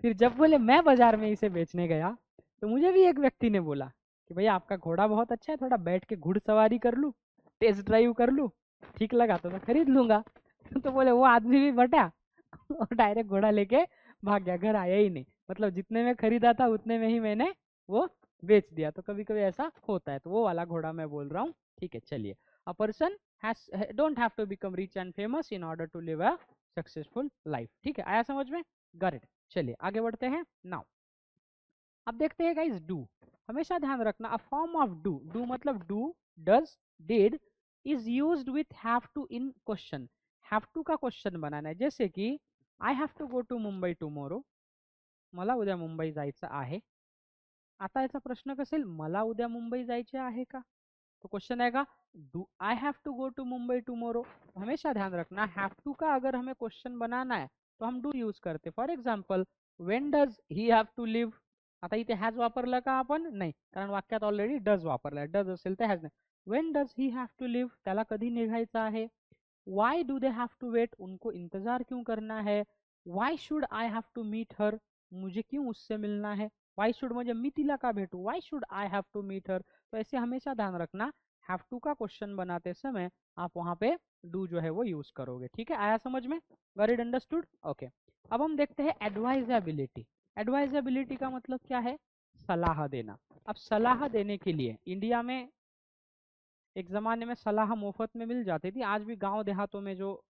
Speaker 1: फिर जब बोले मैं बाजार में इसे बेचने गया तो मुझे भी एक व्यक्ति ने बोला कि भैया आपका घोड़ा बहुत अच्छा है, थोड़ा बैठ के घुड़सवारी कर लूँ, टेस्ट ड्राइव कर लूँ, ठीक लगा तो मैं खरीद लूंगा। तो बोले वो आदमी भी बटा और डायरेक्ट घोड़ा लेके भाग गया, घर आया ही नहीं। मतलब जितने में खरीदा था उतने में ही मैंने वो बेच दिया। तो कभी कभी ऐसा होता है, तो वो वाला घोड़ा मैं बोल रहा हूँ। ठीक है चलिए, a person has don't have to become rich and famous in order to live a successful life. ठीक है, आया समझ में? Got it. चलिए आगे बढ़ते हैं नाउ। अब देखते हैं गाइस डू। हमेशा ध्यान रखना a form of do, do मतलब do, does, did is used with have to in question. Have to का क्वेश्चन बनाना है, जैसे कि I have to go to Mumbai tomorrow, मला उद्या मुंबई जायचं आहे। आता याचा प्रश्न कसा येईल, मला उद्या मुंबई जायचे आहे का? तो क्वेश्चन आएगा do I have to go to Mumbai tomorrow. हमेशा ध्यान रखना हैव टू का अगर हमें क्वेश्चन बनाना है तो हम डू यूज करते। For example when does he have to leave, आता इथे हॅज वापरलं का आपण? नाही, कारण वाक्यात ऑलरेडी डज वापरलाय, डज असेल तर हॅज नाही। When does he have to leave, त्याला कधी निघायचं आहे। Why do they have to wait, उनको इंतजार क्यों करना है। Why should I have to meet her, मुझे क्यों उससे मिलना है। वाई शुड म्हणजे मी तिला का भेटू, why should I have to meet her. तो ऐसे हमेशा ध्यान रखना हैव टू का क्वेश्चन बनाते समय आप वहां पे डू जो है वो यूज करोगे। ठीक है, आया समझ में? Very understood, okay. अब हम देखते हैं एडवाइजेबिलिटी। एडवाइजेबिलिटी का मतलब क्या है? सलाह देना। अब सलाह देने के लिए इंडिया में एक ज़माने में सलाह मोफत में मिल जाती थी। आज भी गांव देहातों में जो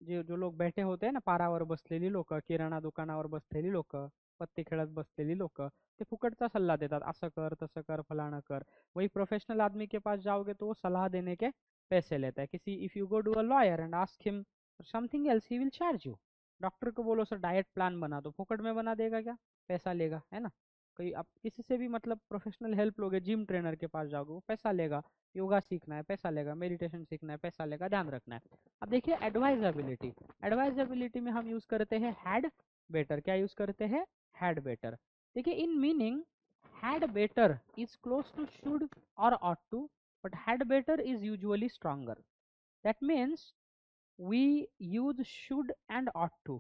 Speaker 1: जो जो लोग बैठे होते हैं ना, पारावर बसलेली लोक, किराणा दुकानावर बसलेली लोक, पत्ते खेळत बसलेली लोक, ते फुकटचा सल्ला देतात, असं कर तसं कर फलाना कर। वही प्रोफेशनल आदमी के पास जाओगे तो वो सलाह देने के पैसे लेता है। किसी if you go to a lawyer and ask him something else he will charge you. Doctor को बोलो सर डाइट प्लान बना दो, फुकट में बना देगा क्या? पैसा लेगा, है ना। कोई आप किसी से भी मतलब प्रोफेशनल हेल्प लोगे, जिम ट्रेनर के पास जाओगे वो पैसा लेगा। योगा सीखना है पैसा लेगा, मेडिटेशन सीखना है पैसा लेगा, ध्यान रखना है। अब देखिए एडवाइजेबिलिटी। एडवाइजेबिलिटी में हम यूज करते हैं हैड बेटर। क्या यूज करते हैं? Had better. देखिए in meaning had better is close to should or ought to, but had better is usually stronger. That means we use should and ought to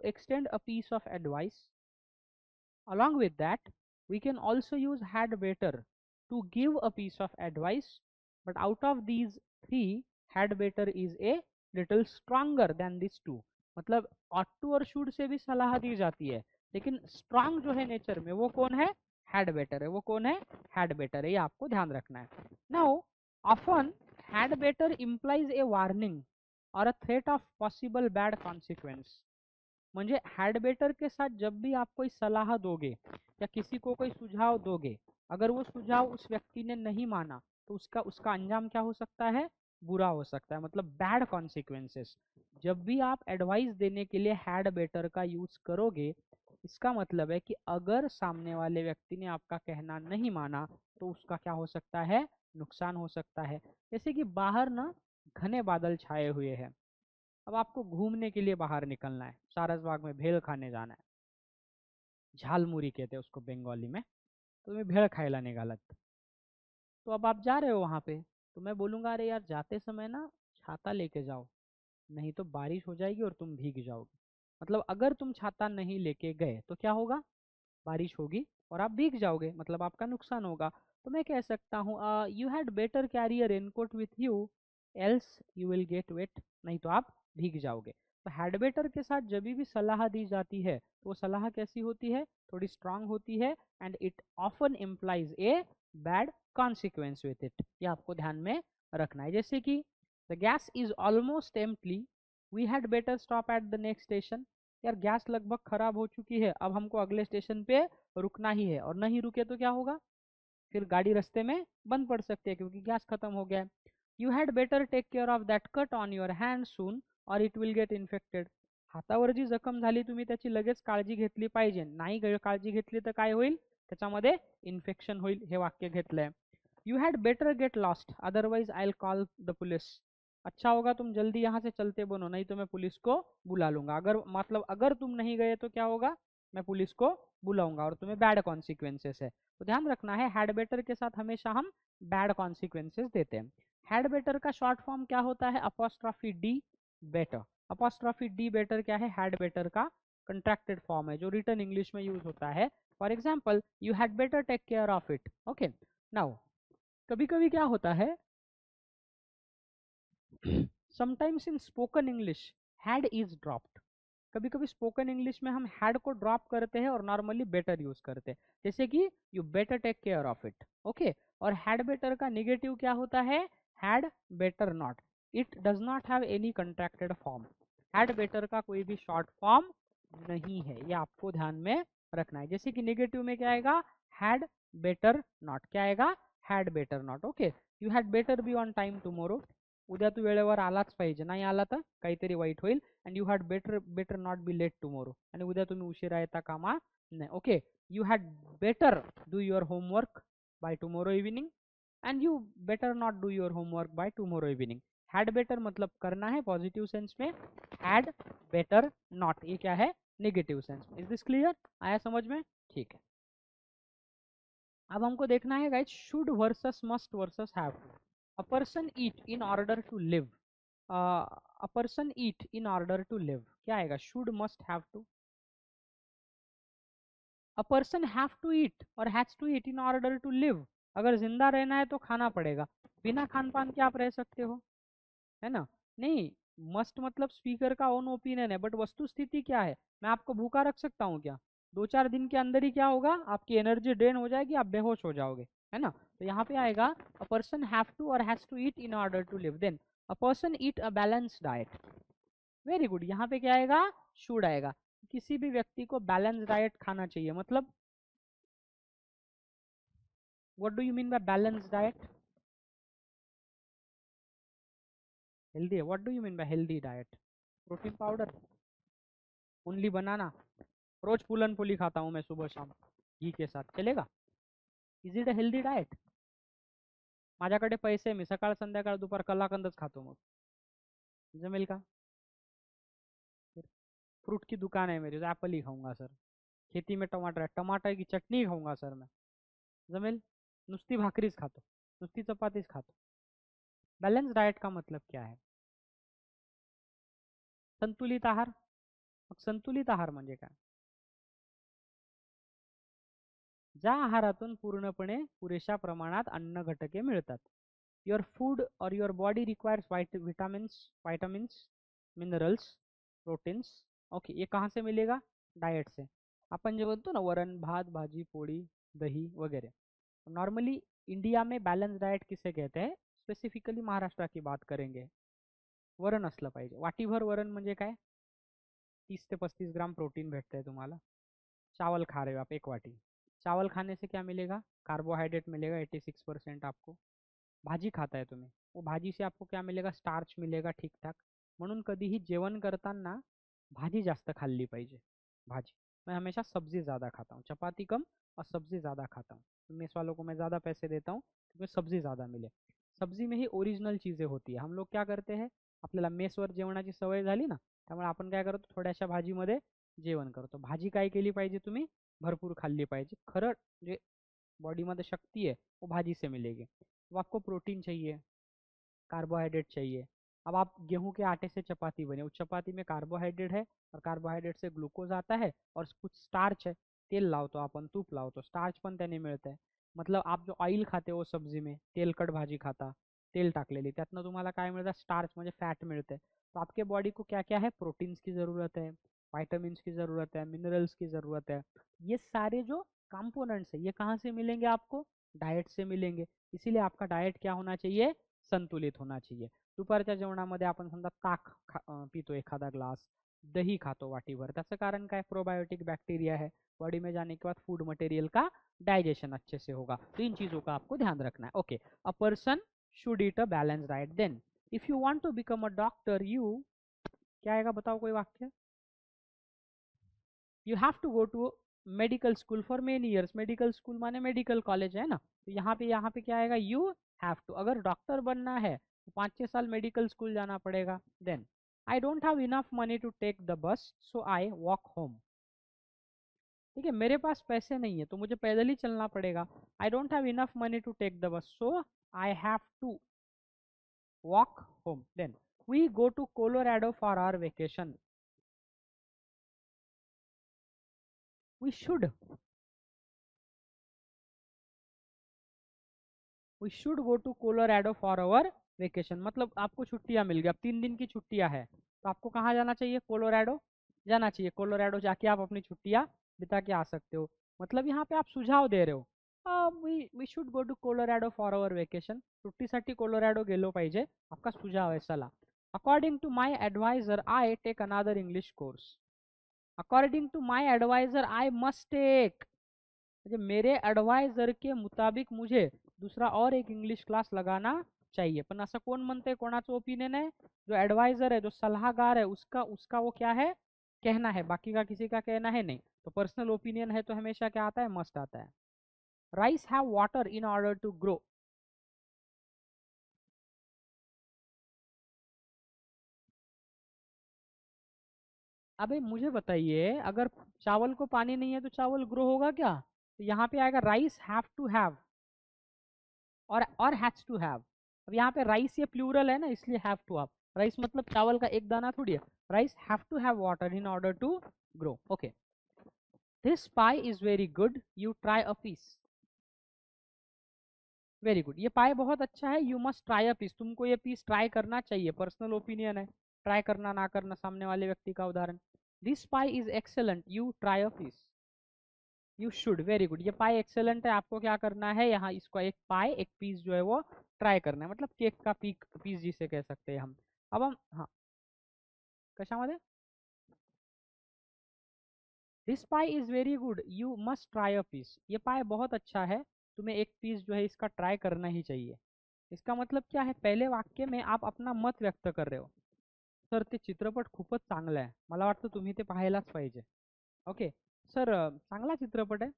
Speaker 1: extend a piece of advice. Along with that, we can also use had better to give a piece of advice, but out of these three, had better is a little stronger than these two. मतलब ought to और should से भी सलाह दी जाती है, लेकिन strong जो है नेचर में वो कौन है? had better है। वो कौन है? had better है, ये आपको ध्यान रखना है। Now, often had better implies a warning or a threat of possible bad consequence। म्हणजे हैड बेटर के साथ जब भी आप कोई सलाह दोगे या किसी को कोई सुझाव दोगे, अगर वो सुझाव उस व्यक्ति ने नहीं माना तो उसका उसका अंजाम क्या हो सकता है? बुरा हो सकता है, मतलब बैड कॉन्सिक्वेंसेस। जब भी आप एडवाइस देने के लिए हैड बेटर का यूज करोगे, इसका मतलब है कि अगर सामने वाले व्यक्ति ने आपका कहना नहीं माना तो उसका क्या हो सकता है? नुकसान हो सकता है। जैसे कि बाहर ना घने बादल छाए हुए हैं, अब आपको घूमने के लिए बाहर निकलना है, सारसबाग में भेल खाने जाना है, झालमुरी कहते हैं उसको बंगाली में। तो तुम्हें भेड़ खाएला निकालत, तो अब आप जा रहे हो वहाँ पे, तो मैं बोलूँगा अरे यार जाते समय ना छाता लेके जाओ, नहीं तो बारिश हो जाएगी और तुम भीग जाओगे। मतलब अगर तुम छाता नहीं लेके गए तो क्या होगा? बारिश होगी और आप भीग जाओगे, मतलब आपका नुकसान होगा। तो मैं कह सकता हूँ you had better carry a raincoat with you else you will get wet, नहीं तो आप भीग जाओगे। तो हैड बेटर के साथ जब भी सलाह दी जाती है तो वो सलाह कैसी होती है? थोड़ी स्ट्रांग होती है, and it often implies a bad consequence with it. ये आपको ध्यान में रखना है। जैसे कि the gas is almost empty, we had better stop at the next station. यार गैस लगभग खराब हो चुकी है, अब हमको अगले स्टेशन पे रुकना ही है, और नहीं रुके तो क्या होगा? फिर गाड़ी रास्ते में बंद पड़ सकती है क्योंकि गैस खत्म हो गया है। You had better take care of that cut on your hand soon or it will get infected. हातावर जी जखम झाली तुम्ही त्याची लगेच काळजी घेतली पाहिजे, नाही काळजी घेतली तर काय होईल, त्याच्यामध्ये इन्फेक्शन होईल. हे वाक्य घेतलंय. You had better get lost otherwise I will call the police. अच्छा होगा तुम जल्दी यहाँ से चलते बनो, नहीं तो मैं पुलिस को बुला लूंगा. अगर मतलब अगर तुम नहीं गए तो क्या होगा, मैं पुलिस को बुलाऊंगा और तुम्हें बैड कॉन्सिक्वेंसेस है. तो ध्यान रखना है, हैड बेटर के साथ हमेशा हम बैड कॉन्सिक्वेंसेस देते हैं. हैड बेटर का शॉर्ट फॉर्म क्या होता है, apostrophe d better. Apostrophe d better क्या है, हैड बेटर का कंट्रैक्टेड फॉर्म है जो रिटर्न इंग्लिश में यूज होता है. For example, you had better take care of it. Okay, now कभी कभी क्या होता है, sometimes in spoken English had is dropped. कभी कभी स्पोकन इंग्लिश में हम हैड को ड्रॉप करते हैं और नॉर्मली बेटर यूज करते हैं, जैसे कि you better take care of it. Okay, और हैड बेटर का नेगेटिव क्या होता है, had better not. It does not have any contracted form. Had better का कोई भी शॉर्ट फॉर्म नहीं है, ये आपको ध्यान में रखना है. जैसे कि नेगेटिव में क्या आएगा, हैड बेटर नॉट. क्या आएगा, had better not. Okay, you had better be on time tomorrow. उद्या तू वेळेवर आलाच पाहिजे, नाही आला तर काहीतरी वाईट होईल. And you had better not be late tomorrow. आणि उद्या तुम्ही उशिरा येता कामा नाही. Okay, you had better do your homework by tomorrow evening and you better not do your homework by tomorrow evening. Had better मतलब करना है पॉजिटिव सेंस में, हैड बेटर नॉट ये क्या है, नेगेटिव सेंस में. इज दिस क्लियर, आया समझ में, ठीक है. अब हमको देखना है guys, should versus must versus have to. A person eat in order to live. A person eat in order to live क्या आएगा, should must have to. A person have to eat or has to eat in order to live. अगर जिंदा रहना है तो खाना पड़ेगा, बिना खान पान के आप रह सकते हो, है ना. नहीं, मस्ट मतलब स्पीकर का ओन ओपिनियन है, बट वस्तु स्थिति क्या है, मैं आपको भूखा रख सकता हूँ क्या, 2-4 दिन के अंदर ही क्या होगा, आपकी एनर्जी ड्रेन हो जाएगी, आप बेहोश हो जाओगे, है ना. तो यहाँ पे आएगा अ पर्सन हैव टू और has to eat in order to live. Then a person eat a balance diet. Very good, यहाँ पे क्या आएगा, शुड आएगा. किसी भी व्यक्ति को बैलेंस डाइट खाना चाहिए. मतलब what do you mean by balance diet, healthy है. What do you mean by healthy diet, protein powder, only banana. रोज पुलन पोली खाता हूँ मैं सुबह शाम घी के साथ, चलेगा. Is it a healthy diet. माझ्याकडे पैसे मी सकाळ संध्याकाळ दुपार कलाकंदच खातो, मग जमेल का. फ्रूट की दुकान है मेरी, तो एप्पल ही खाऊंगा सर. खेती में टमाटर है, टमाटर की चटनी खाऊंगा सर मैं, जमेल. नुसती भाकरीच खातो, नुसती चपातीच खातो. बैलेंस डाएट का मतलब क्या है, संतुलित आहार. मग संतुलित आहार म्हणजे काय, ज्या आहारातून पूर्णपणे पुरेशा प्रमाणात अन्न घटके मिळतात. योर फूड और your body requires vitamins minerals proteins. Okay, ये कहाँ से मिलेगा, डाइट से. अपन जो बोलते ना वरण भात भाजी पोड़ी दही वगैरह. नॉर्मली इंडिया में बैलेंस डाइट किसे कहते हैं, स्पेसिफिकली महाराष्ट्र की बात करेंगे. वरण असलं पाहिजे, वाटीभर वरण म्हणजे काय, 30 से 35 ग्राम प्रोटीन भेटते हैं तुम्हाला. चावल खा रहे हो आप एक वाटी, चावल खाने से क्या मिलेगा, कार्बोहाइड्रेट मिलेगा 86% आपको. भाजी खाता है तुम्ही, वो भाजी से आपको क्या मिलेगा, स्टार्च मिलेगा ठीक ठाक. म्हणून कधीही जेवण करताना भाजी जास्त खाल्ली पाहिजे. भाजी, मैं हमेशा सब्जी ज़्यादा खाता हूँ, चपाती कम और सब्जी ज़्यादा खाता हूँ. मेस वालों को मैं ज़्यादा पैसे देता हूँ क्योंकि सब्जी ज़्यादा मिले. सब्जी में ही ओरिजिनल चीज़ें होती है. हम लोग क्या करते हैं, आपल्याला मेसवर जेवणाची सवय झाली ना, त्यामुळे आपण काय करतो, थोड्याशा भाजीमध्ये जेवण करतो. भाजी काय केली पाहिजे तुम्ही, भरपूर खाल्ली पाहिजे. खरं जे बॉडीमध्ये शक्ति है वो भाजी से मिलेगी. अब आपको प्रोटीन चाहिए, कार्बोहाइड्रेट चाहिए. अब आप गेहूं के आटे से चपाती बने, उस चपाती में कार्बोहाइड्रेट है और कार्बोहाइड्रेट से ग्लूकोज आता है और कुछ स्टार्च है. तेल लावतो आपण, तूप लावतो, स्टार्च पण त्याने मिळतं आहे. मतलब आप जो ऑइल खाते हो सब्जी में, तेलकट भाजी खाता, तेल टाकलेली, त्यातनं तुम्हाला काय मिळतं, स्टार्च म्हणजे फॅट मिळते. तो आपके बॉडी को क्या क्या है, प्रोटीन्स की ज़रूरत है, वाइटामिन की ज़रूरत है, मिनरल्स की ज़रूरत है. ये सारे जो कंपोनेंट्स है ये कहाँ से मिलेंगे आपको, डाइट से मिलेंगे. इसीलिए आपका डाइट क्या होना चाहिए, संतुलित होना चाहिए. दुपारच्या जेवणामध्ये आपण समजा ताक पितो एखादा ग्लास, दही खातो वाटीभर, त्याचं कारण काय, प्रोबायोटिक बैक्टीरिया है, बॉडी में जाने के बाद फूड मटेरियल का डाइजेशन अच्छे से होगा. तो इन चीज़ों का आपको ध्यान रखना है. Okay, a person should eat a balanced diet. Then if you want to become a doctor, you, क्या आएगा बताओ कोई वाक्य? You have to go to medical school for many years. Medical school माने मेडिकल कॉलेज है ना. तो यहाँ पे क्या आएगा? You have to. अगर डॉक्टर बनना है तो 5-6 साल मेडिकल स्कूल जाना पड़ेगा. Then I don't have enough money to take the bus so I walk home. ठीक है, मेरे पास पैसे नहीं है तो मुझे पैदल ही चलना पड़ेगा. I don't have enough money to take the bus so I have to walk home. Then we go to Colorado for our vacation. We should go to Colorado for our vacation. मतलब आपको छुट्टियां मिल गई, अब 3 दिन की छुट्टियां है तो आपको कहाँ जाना चाहिए? कोलोराडो जाना चाहिए. कोलोराडो जाके आप अपनी छुट्टियां बिता के आ सकते हो. मतलब यहाँ पे आप सुझाव दे रहे हो. We should go to Colorado for our vacation. सुट्टीसाठी कोलोराडो गेलो पाहिजे, आपका सुझाव आहे. चला. According to my advisor I take another English course. According to my advisor I must take. म्हणजे मेरे ॲडवायझर के मुताबिक मुझे दुसरा और एक इंग्लिश क्लास लगाना चाहिए. पण असं कोण म्हणतंय? कोणाचं ओपिनियन आहे? जो एडवाइजर है, जो सलाहकार है, उसका उसका वो क्या है? कहना है. बाकी का किसी का कहना है नहीं. तो पर्सनल ओपिनियन है तो हमेशा क्या आता है? मस्ट आता है. Rice have water in order to grow. अबे मुझे बताइए, अगर चावल को पानी नहीं है तो चावल ग्रो होगा क्या? तो यहाँ पे आएगा राइस हैव टू हैव और हैज टू हैव. अब यहाँ पे राइस ये प्लूरल है ना, इसलिए हैव टू हैव. राइस मतलब चावल का एक दाना थोड़ी है. Rice have to have water in order to grow. Okay. This pie is very good, you try a piece. Very good, ये पाई बहुत अच्छा है. You must try a piece. तुमको ये पीस ट्राई करना चाहिए. पर्सनल ओपिनियन है. Try करना ना करना सामने वाले व्यक्ति का उदाहरण. This pie is excellent, you try a piece. You should. Very good, ये पाई एक्सेलेंट है. आपको क्या करना है? यहाँ इसको एक पाई एक पीस जो है वो ट्राई करना है. मतलब केक का पीस जिसे कह सकते हैं हम. अब हम हाँ, कशामध्ये? This pie is very good, you must try a piece. ये पाई बहुत अच्छा है, तुम्हें एक पीस जो है इसका ट्राई करना ही चाहिए. इसका मतलब क्या है? पहले वाक्य में आप अपना मत व्यक्त कर रहे हो. सर ते चित्रपट खूपच चांगला आहे, मला वाटतं तुम्ही ते पाहायलाच पाहिजे. ओके सर, चांगला चित्रपट है,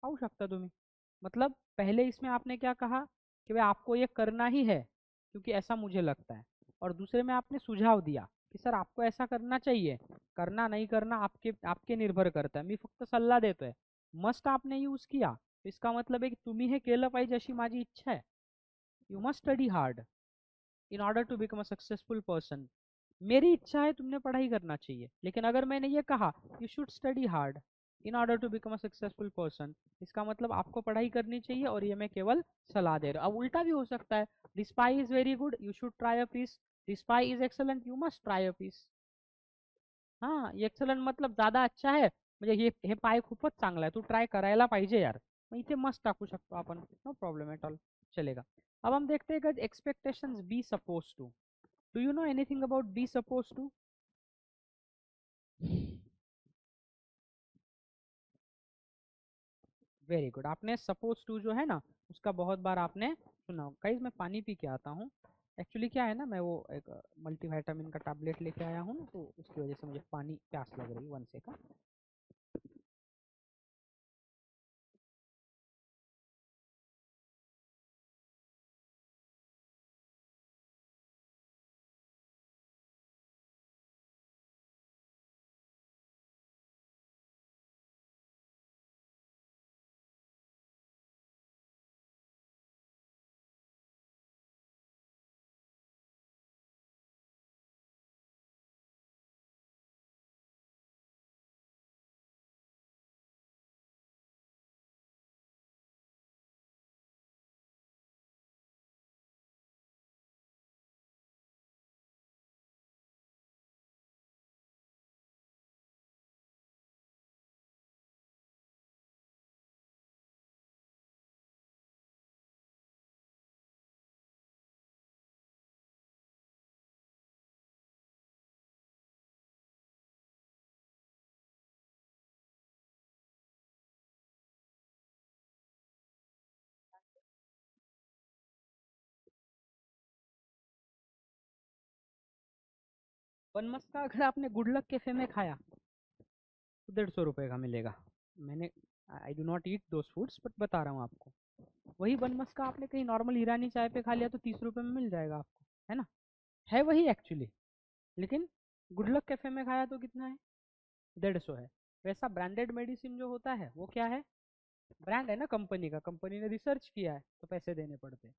Speaker 1: पाहू शकता तुम्ही. मतलब पहले इसमें आपने क्या कहा कि भाई आपको ये करना ही है क्योंकि ऐसा मुझे लगता है. और दूसरे में आपने सुझाव दिया की सर आपको ऐसा करना चाहिए. करना नहीं करना आपके आपके निर्भर करता है. मी फक्त सल्ला देतोय. मस्ट आपने यूज किया तो इसका मतलब है की तुम्ही हे केलं पाहिजे अशी माझी इच्छा है. You must study hard in order to become a successful person. मेरी इच्छा है तुमने पढ़ाई करना चाहिए. लेकिन अगर मैंने ये कहा you should study hard in order to become a successful person, इसका मतलब आपको पढ़ाई करनी चाहिए और ये मैं केवल सलाह दे रहा हूँ. अब उल्टा भी हो सकता है. This pie is very good, you should try a piece. This pie is excellent, you must try a piece. हाँ, ये एक्सलेंट मतलब ज्यादा अच्छा है. म्हणजे हे पाय खूपच चांगला आहे, तू ट्राय करायला पाहिजे यार. मग इथे मस्त टाकू शकतो आपण. नो प्रॉब्लेम एट ऑल, चलेगा. अब हम देखते हैं कि expectations be suppose to. Do you know anything about be suppose to? Very good, आपने सपोज टू जो है ना उसका बहुत बार आपने सुना होगा. गाइस मैं पानी पी के आता हूँ. एक्चुअली क्या है ना, मैं वो एक मल्टीविटामिन का टैबलेट लेके आया हूँ तो उसकी वजह से मुझे पानी प्यास लग रही है. 1 सेकंड. बनमस्का अगर आपने गुडलक कैफे में खाया तो 150 रुपये का मिलेगा। मैंने I do not eat those foods but बता रहा हूँ आपको। वही बनमस्का आपने कहीं नॉर्मल ईरानी चाय पे खा लिया तो 30 रुपये में मिल जाएगा आपको, है ना। है वही एक्चुअली, लेकिन गुडलक कैफे में खाया तो कितना है, 150 है। वैसा ब्रांडेड मेडिसिन जो होता है वो क्या है, ब्रांड है ना कंपनी का, कंपनी ने रिसर्च किया है तो पैसे देने पड़ते हैं।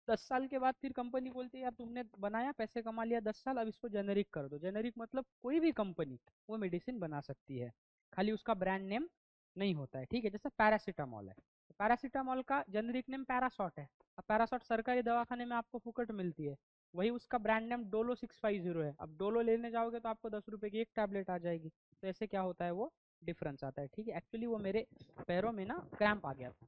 Speaker 1: 10 साल के बाद फिर कंपनी बोलती है यार तुमने बनाया, पैसे कमा लिया 10 साल, अब इसको जेनेरिक कर दो। जेनेरिक मतलब कोई भी कंपनी वो मेडिसिन बना सकती है, खाली उसका ब्रांड नेम नहीं होता है, ठीक है। जैसे पैरासीटामॉल है, तो पैरासीटामॉल का जेनेरिक नेम पैरासॉट है। अब पैरासॉट सरकारी दवाखाने में आपको फुकट मिलती है, वही उसका ब्रांड नेम डोलो 650 है। अब डोलो लेने जाओगे तो आपको 10 रुपए की एक टैबलेट आ जाएगी। तो ऐसे क्या होता है, वो डिफरेंस आता है, ठीक है। एक्चुअली वो मेरे पैरों में ना क्रैम्प आ गया था,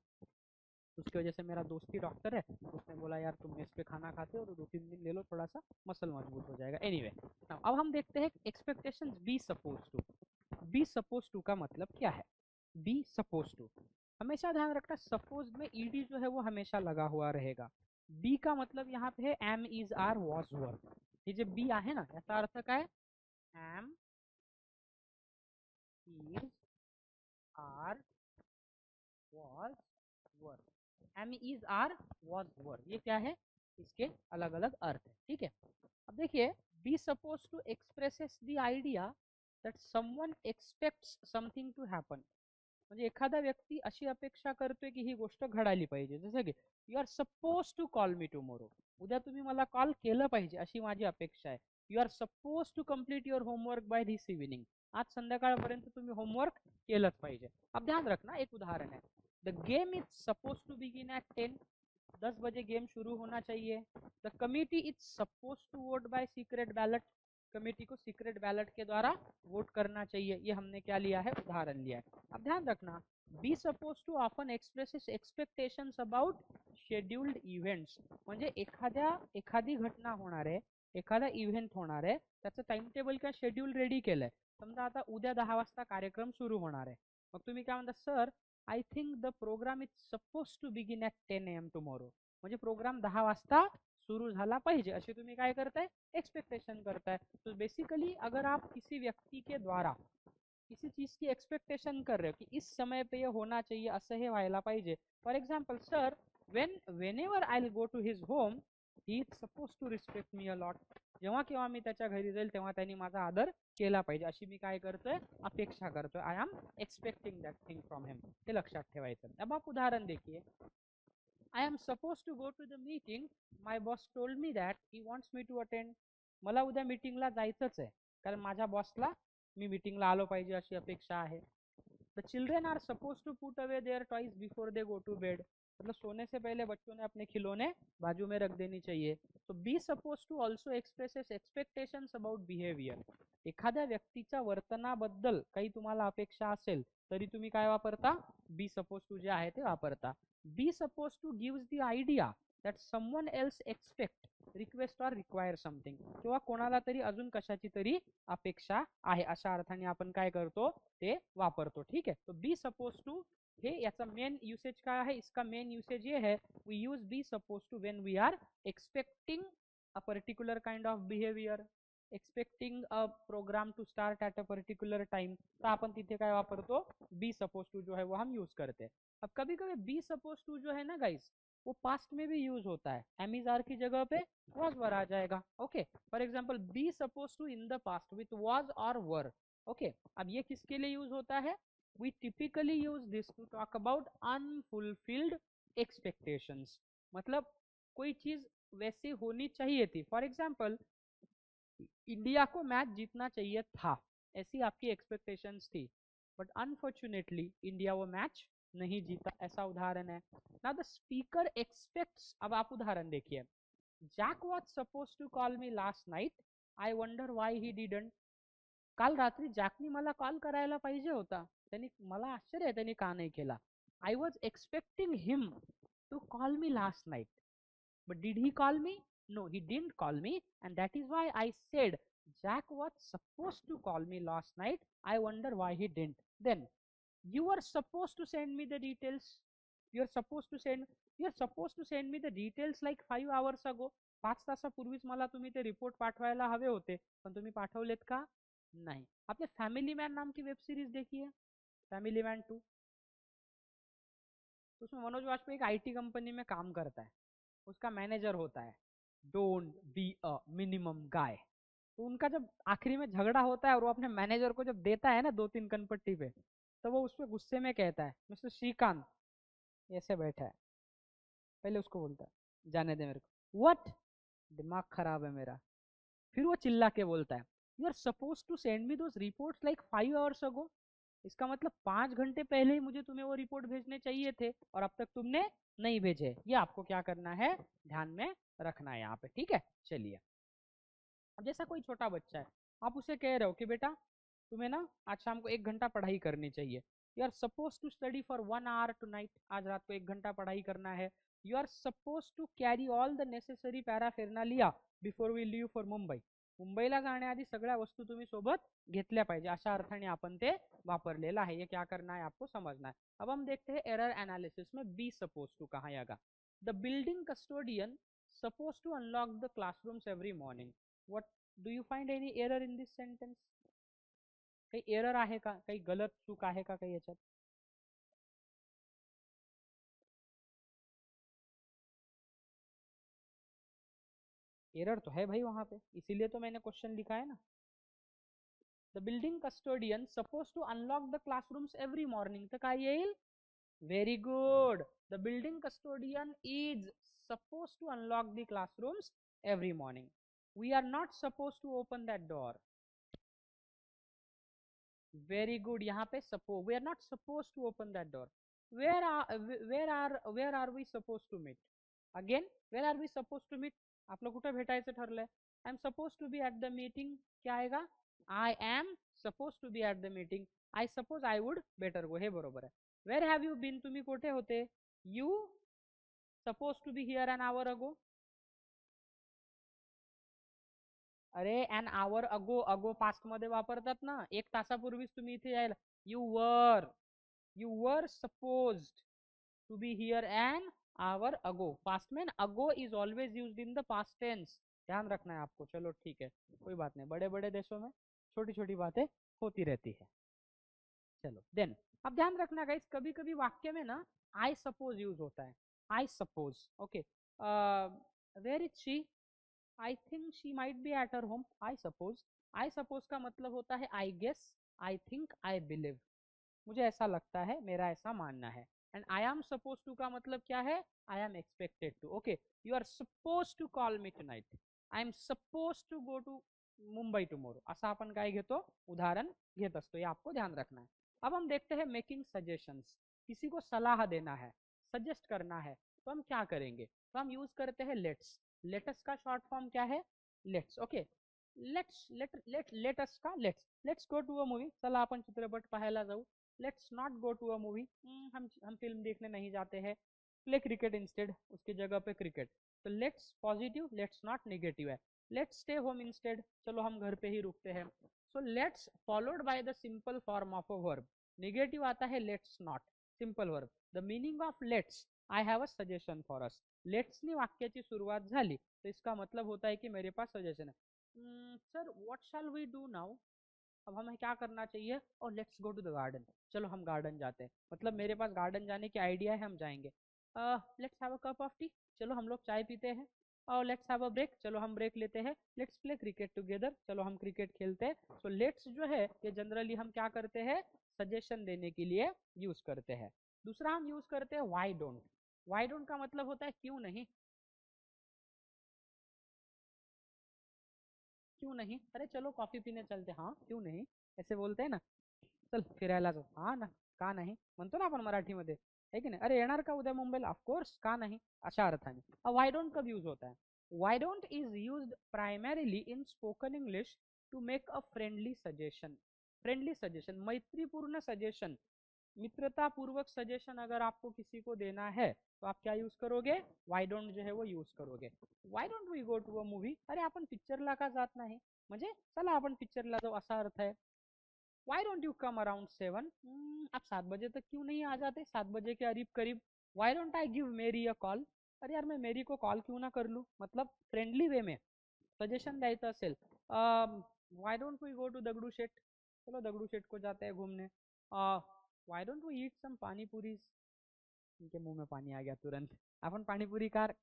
Speaker 1: उसकी वजह से मेरा दोस्त ही डॉक्टर है, उसने बोला यार तुम मेस पे खाना खाते हो तो 2-3 दिन ले लो, थोड़ा सा मसल मजबूत हो जाएगा। एनीवे अब हम देखते हैं expectations be suppose to. Be suppose to का मतलब क्या है, बी सपोज टू, हमेशा ध्यान रखना सपोज में ईडी जो है वो हमेशा लगा हुआ रहेगा। बी का मतलब यहाँ पे है am is are was were. ये जो बी आहे ना याचा अर्थ काय, am is are was were, am is are was were, ये क्या है, इसके अलग अलग अर्थ है, ठीक है। अब देखिए, be suppose to expresses the idea that someone expects something to happen. म्हणजे एखादा व्यक्ती अशी अपेक्षा करतोय की ही गोष्ट घडायला पाहिजे, जसं की you are suppose to call me tomorrow, उद्या तुम्ही मला कॉल केलं पाहिजे अशी माझी अपेक्षा आहे। You are suppose to complete your homework by this evening, आज संध्याकाळपर्यंत तुम्ही होमवर्क केलंच पाहिजे। अब ध्यान रखना, एक उदाहरण है, the game is suppose to begin at 10, 10 बजे गेम शुरू होना चाहिए। The committee is suppose to vote by secret ballot, committee को सीक्रेट बैलेट के द्वारा वोट करना चाहिए। ये हमने क्या लिया है, उदाहरण लिया है। अब ध्यान रखना, be suppose to often expresses expectations about scheduled events, म्हणजे एखादी घटना होणार आहे, एखादा इव्हेंट होणार आहे, त्याचं टाइम टेबल किंवा शेड्यूल रेडी केलंय। समजा आता उद्या 10 वाजता कार्यक्रम सुरू होणार आहे, मग तुम्ही काय म्हणता, sir I think the program is suppose to begin at 10 AM tomorrow, म्हणजे प्रोग्राम 10 वाजता शुरू झाला पाहिजे अशी तुम्ही काय करताय, एक्सपेक्टेशन करताय। तो बेसिकली अगर आप किसी व्यक्ति के द्वारा किसी चीज की एक्सपेक्टेशन कर रहे हो कि इस समय पे ये होना चाहिए, असं हे व्हायला पाहिजे। For example, sir whenever I will go to his home he is suppose to respect me a lot, जेव्हा केव्हा मी त्याच्या घरी जाईल तेव्हा त्यांनी माझा आदर केला पाहिजे अशी मी काय करतोय, अपेक्षा करतोय। I am expecting that thing from him, हे लक्षात ठेवायचं। अब आप उदाहरण देखिए, I am supposed to go to the meeting. My boss told me that he wants me to attend. मला उद्या मीटिंगला जायचंच आहे, कारण माझ्या बॉसला मी मीटिंगला आलो पाहिजे अशी अपेक्षा आहे। The children are suppose to put away their toys before they go to bed, मतलब सोने से पहले बच्चों ने अपने खिलौने बाजू में रख देनी चाहिए। तो be suppose to also expresses expectations about behaviour, एखाद्या व्यक्तीच्या वर्तनाबद्दल काही तुम्हाला अपेक्षा असेल तरी तुम्ही काय वापरता, बी सपोज टू जे आहे ते वापरता। Be suppose to gives the idea that someone else expect request or require something, किंवा कोणाला तरी अजून कशाची तरी अपेक्षा आहे अशा अर्थाने आपण काय करतो, ते वापरतो, ठीक है। तो बी सपोज टू हे याचा मेन यूसेज काय आहे, इसका मेन यूसेज ये है, we use be suppose to when we are expecting a particular kind of behaviour, expecting a program to start at a particular time, तो अपन तिथे काय वापरतो, बी सपोज टू जो है वो हम यूज करते हैं। अब कभी कभी बी सपोज टू जो है ना गाइस, वो पास्ट में भी यूज होता है, एम इज आर की जगह पे वॉज वर आ जाएगा। Okay, for example be suppose to in the past with was और वर। ओके, अब ये किसके लिए यूज होता है, we typically use this to talk about unfulfilled expectations, मतलब कोई चीज वैसी होनी चाहिए थी। फॉर एग्जाम्पल, इंडिया को मैच जीतना चाहिए था, ऐसी आपकी एक्सपेक्टेशंस थी, बट अनफॉर्चुनेटली इंडिया वो मैच नहीं जीता, ऐसा उदाहरण है। नाउ द स्पीकर एक्सपेक्ट्स, अब आप उदाहरण देखिए, Jack was suppose to call me last night, I wonder why he didn't, काल रात्री जॅकनी मला कॉल करायला पाहिजे होता, त्यांनी, मला आश्चर्य आहे त्यांनी का नाही केला। I was expecting him to call me last night, but did he call me? No, he didn't call me, and that is why I said Jack was supposed to call me last night. I wonder why he didn't. Then you were supposed to send me the details. You're supposed to send me the details like 5 hours ago. 5 तासापूर्वीच मला तुम्ही ते report पाठवायला हवे होते, पण तुम्ही पाठवलेत का नहीं। आपने फैमिली मैन नाम की वेब सीरीज देखी है, फैमिली मैन 2? उसमें मनोज वाजपेयी एक आईटी कंपनी में काम करता है, उसका मैनेजर होता है डोंट बी अ मिनिमम गाय। तो उनका जब आखिरी में झगड़ा होता है और वो अपने मैनेजर को जब देता है ना 2-3 कनपट्टी पे, तो वो उसपे गुस्से में कहता है मिस्टर श्रीकांत, ऐसे बैठा है, पहले उसको बोलता है जाने दे मेरे को, व्हाट, दिमाग खराब है मेरा। फिर वो चिल्ला के बोलता है you are suppose to send me those reports like 5 hours ago. इसका मतलब 5 घंटे पहले ही मुझे तुम्हें वो रिपोर्ट भेजने चाहिए थे और अब तक तुमने नहीं भेजे। ये आपको क्या करना है, ध्यान में रखना है यहाँ पे, ठीक है। चलिए, अब जैसा कोई छोटा बच्चा है, आप उसे कह रहे हो कि बेटा तुम्हें ना आज शाम को 1 घंटा पढ़ाई करनी चाहिए। You are suppose to study for 1 hour tonight, आज रात को 1 घंटा पढ़ाई करना है। You are suppose to carry all the necessary paraphernalia before we leave for Mumbai. मुंबईला जाण्याआधी सगळ्या वस्तू तुम्ही सोबत घेतल्या पाहिजे, अशा अर्थाने आपण ते वापरलेलं आहे। ये क्या करना है आपको समझना है। अब हम देखते हैं एरर एनालिसिस में बी सपोज टू कहाँ आएगा। The building custodian suppose to unlock the classrooms every morning. What do you find any error in this sentence? काही एरर आहे का, काही गलत चूक आहे का काही याच्यात? एरर तो है भाई वहां पे, इसीलिए तो मैंने क्वेश्चन लिखा है ना। The building custodian suppose to unlock the classrooms every morning, तर काय येईल? Very good, the building custodian is suppose to unlock the classrooms every morning. We are not suppose to open that door. Very good, यहाँ पे suppose, we are not suppose to open that door. Where are we suppose to meet? Again, where are we suppose to meet? आपलं कुठं भेटायचं ठरलंय? I am suppose to be at the meeting, क्या आएगा? I am suppose to be at the meeting, I suppose I would better go, हे बरोबर आहे। Where have you been, तुम्ही कुठे होते? You suppose to be here an hour ago. अरे an hour ago, ago past मध्ये वापरतात ना, 1 तासापूर्वीच तुम्ही इथे यायला। You were supposed to be here an hour ago. Past में ago is always used in the past tense, ध्यान रखना है आपको। चलो ठीक है, कोई बात नहीं, बड़े बड़े देशों में छोटी छोटी बातें होती रहती है। चलो देन, अब ध्यान रखना गाइस, कभी कभी वाक्य में ना आई सपोज यूज होता है। I suppose, okay, where is she? I think she might be at her home. I suppose, I suppose का मतलब होता है I guess, I think, I believe, मुझे ऐसा लगता है, मेरा ऐसा मानना है। And I am suppose to का मतलब क्या है? I am expected to. Okay, you are suppose to call me tonight, I am suppose to go to Mumbai tomorrow, असं आपण काय घेतो, उदाहरण घेत असतो, ये आपको ध्यान रखना है। अब हम देखते हैं मेकिंग सजेशंस। किसी को सलाह देना है, सजेस्ट करना है, तो हम क्या करेंगे? तो हम यूज करते हैं लेट्स। लेटस का शॉर्ट फॉर्म क्या है? लेट्स। ओके, लेट्स का let's go to a movie, चला आपण चित्रपट पाहायला जाऊ। Let's not go to a movie, हम फिल्म देखने नहीं जाते हैं। प्ले क्रिकेट इंस्टेड, उसकी जगह पे क्रिकेट। तो let's positive, let's not negative है। लेट्स स्टे होम इंस्टेड, चलो हम घर पे ही रुकते हैं। So let's followed by the simple form of a verb. Negative आता है let's not, simple verb. The meaning of let's, I have a suggestion for us. लेट्सनी वाक्याची सुरुवात झाली तो इसका मतलब होता है कि मेरे पास सजेशन है। Sir what shall we do now? अब हमें क्या करना चाहिए? और let's go to the garden, चलो हम गार्डन जाते हैं, मतलब मेरे पास गार्डन जाने की आइडिया है, हम जाएंगे। Let's have a cup of T, चलो हम लोग चाय पीते हैं। और लेट्स हैव अ ब्रेक, चलो हम ब्रेक लेते हैं। लेट्स प्ले क्रिकेट टुगेदर, चलो हम क्रिकेट खेलते हैं। सो लेट्स जो है ये जनरली हम क्या करते हैं, सजेशन देने के लिए यूज करते हैं। दूसरा हम यूज करते हैं वाई डोंट। वाई डोंट का मतलब होता है क्यों नहीं। क्यों नहीं, अरे चलो कॉफी पीने चलते, हाँ क्यों नहीं, ऐसे बोलते हैं ना। चल फिरायला जाऊ, हा ना, का नाही म्हणतो ना आपण मराठीमध्ये, है की नाही? अरे येणार का उद्या मुंबईला? ऑफकोर्स, का नाही, अशा अर्थाने। वाय डोंट कब यूज होता है? Why don't is used primarily in spoken English to make a friendly suggestion. Friendly suggestion, मैत्रीपूर्ण सजेशन, मित्रतापूर्वक सजेशन अगर आपको किसी को देना है तो आप क्या यूज करोगे? वाई डोंट जो है वो यूज करोगे। Why don't we go to a movie, अरे आपण पिक्चरला का जात नाही, म्हणजे चला आपण पिक्चरला जाऊ, असा अर्थ है। Why don't you come around 7, आप 7 बजे तक क्यों नहीं आ जाते, 7 बजे के करीब करीब। वाई डोंट आई गिव मेरी अ कॉल, अरे यार मैं मेरी को कॉल क्यों ना कर लूँ, मतलब फ्रेंडली वे में सजेशन द्यायचं असेल, why don't we go to Dagdu Sheth, चलो दगडू शेठ को जाते हैं घूमने, वाय डोंट वी ईट सम पानीपुरीज, इनके मुंह में पाणी आ गया तुरंत, आपण पाणीपुरी कार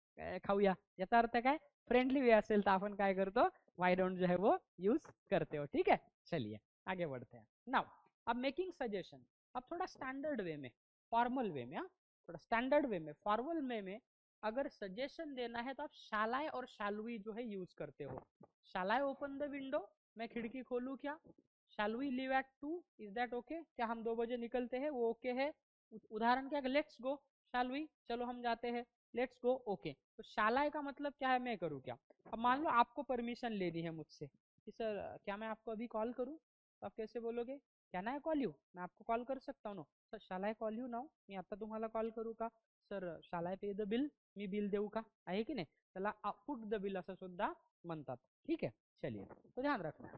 Speaker 1: खाऊया, याचा अर्थ काय, फ्रेंडली वे असेल तर आपण काय करतो, वाय डोंट जो है वो यूज करते हो, ठीक है। चलिए आगे बढ़ते हैं नाउ। अब मेकिंग सजेशन, अब थोड़ा स्टैंडर्ड वे में, फॉर्मल वे में, थोड़ा स्टैंडर्ड वे में, फॉर्मल वे में अगर सजेशन देना है तो आप शाल आई और शाल वी जो है यूज करते हो। Shall I open the window, मैं खिड़की खोलूं क्या, shall we leave at 2, is that okay, क्या हम 2 बजे निकलते हैं, वो ओके है। उदाहरण क्या, लेट्स गो, शाल वी, चलो हम जाते हैं, लेट्स गो, ओके। तो शालाय का मतलब क्या है, मैं करूँ क्या। अब मान लो आपको परमिशन लेनी है मुझसे कि सर क्या मैं आपको अभी कॉल करूँ, तो आप कैसे बोलोगे, कैन आय कॉल यू, मैं आपको कॉल कर सकता हूँ ना, sir shall I call you now, मी आता तुम्हाला कॉल करू का, सर शाल आय पे द बिल, मी बिल देऊ का, आहे की नाही, त्याला फुट द बिल असं सुद्धा म्हणतात, ठीक है। चलिए तो ध्यान रखना,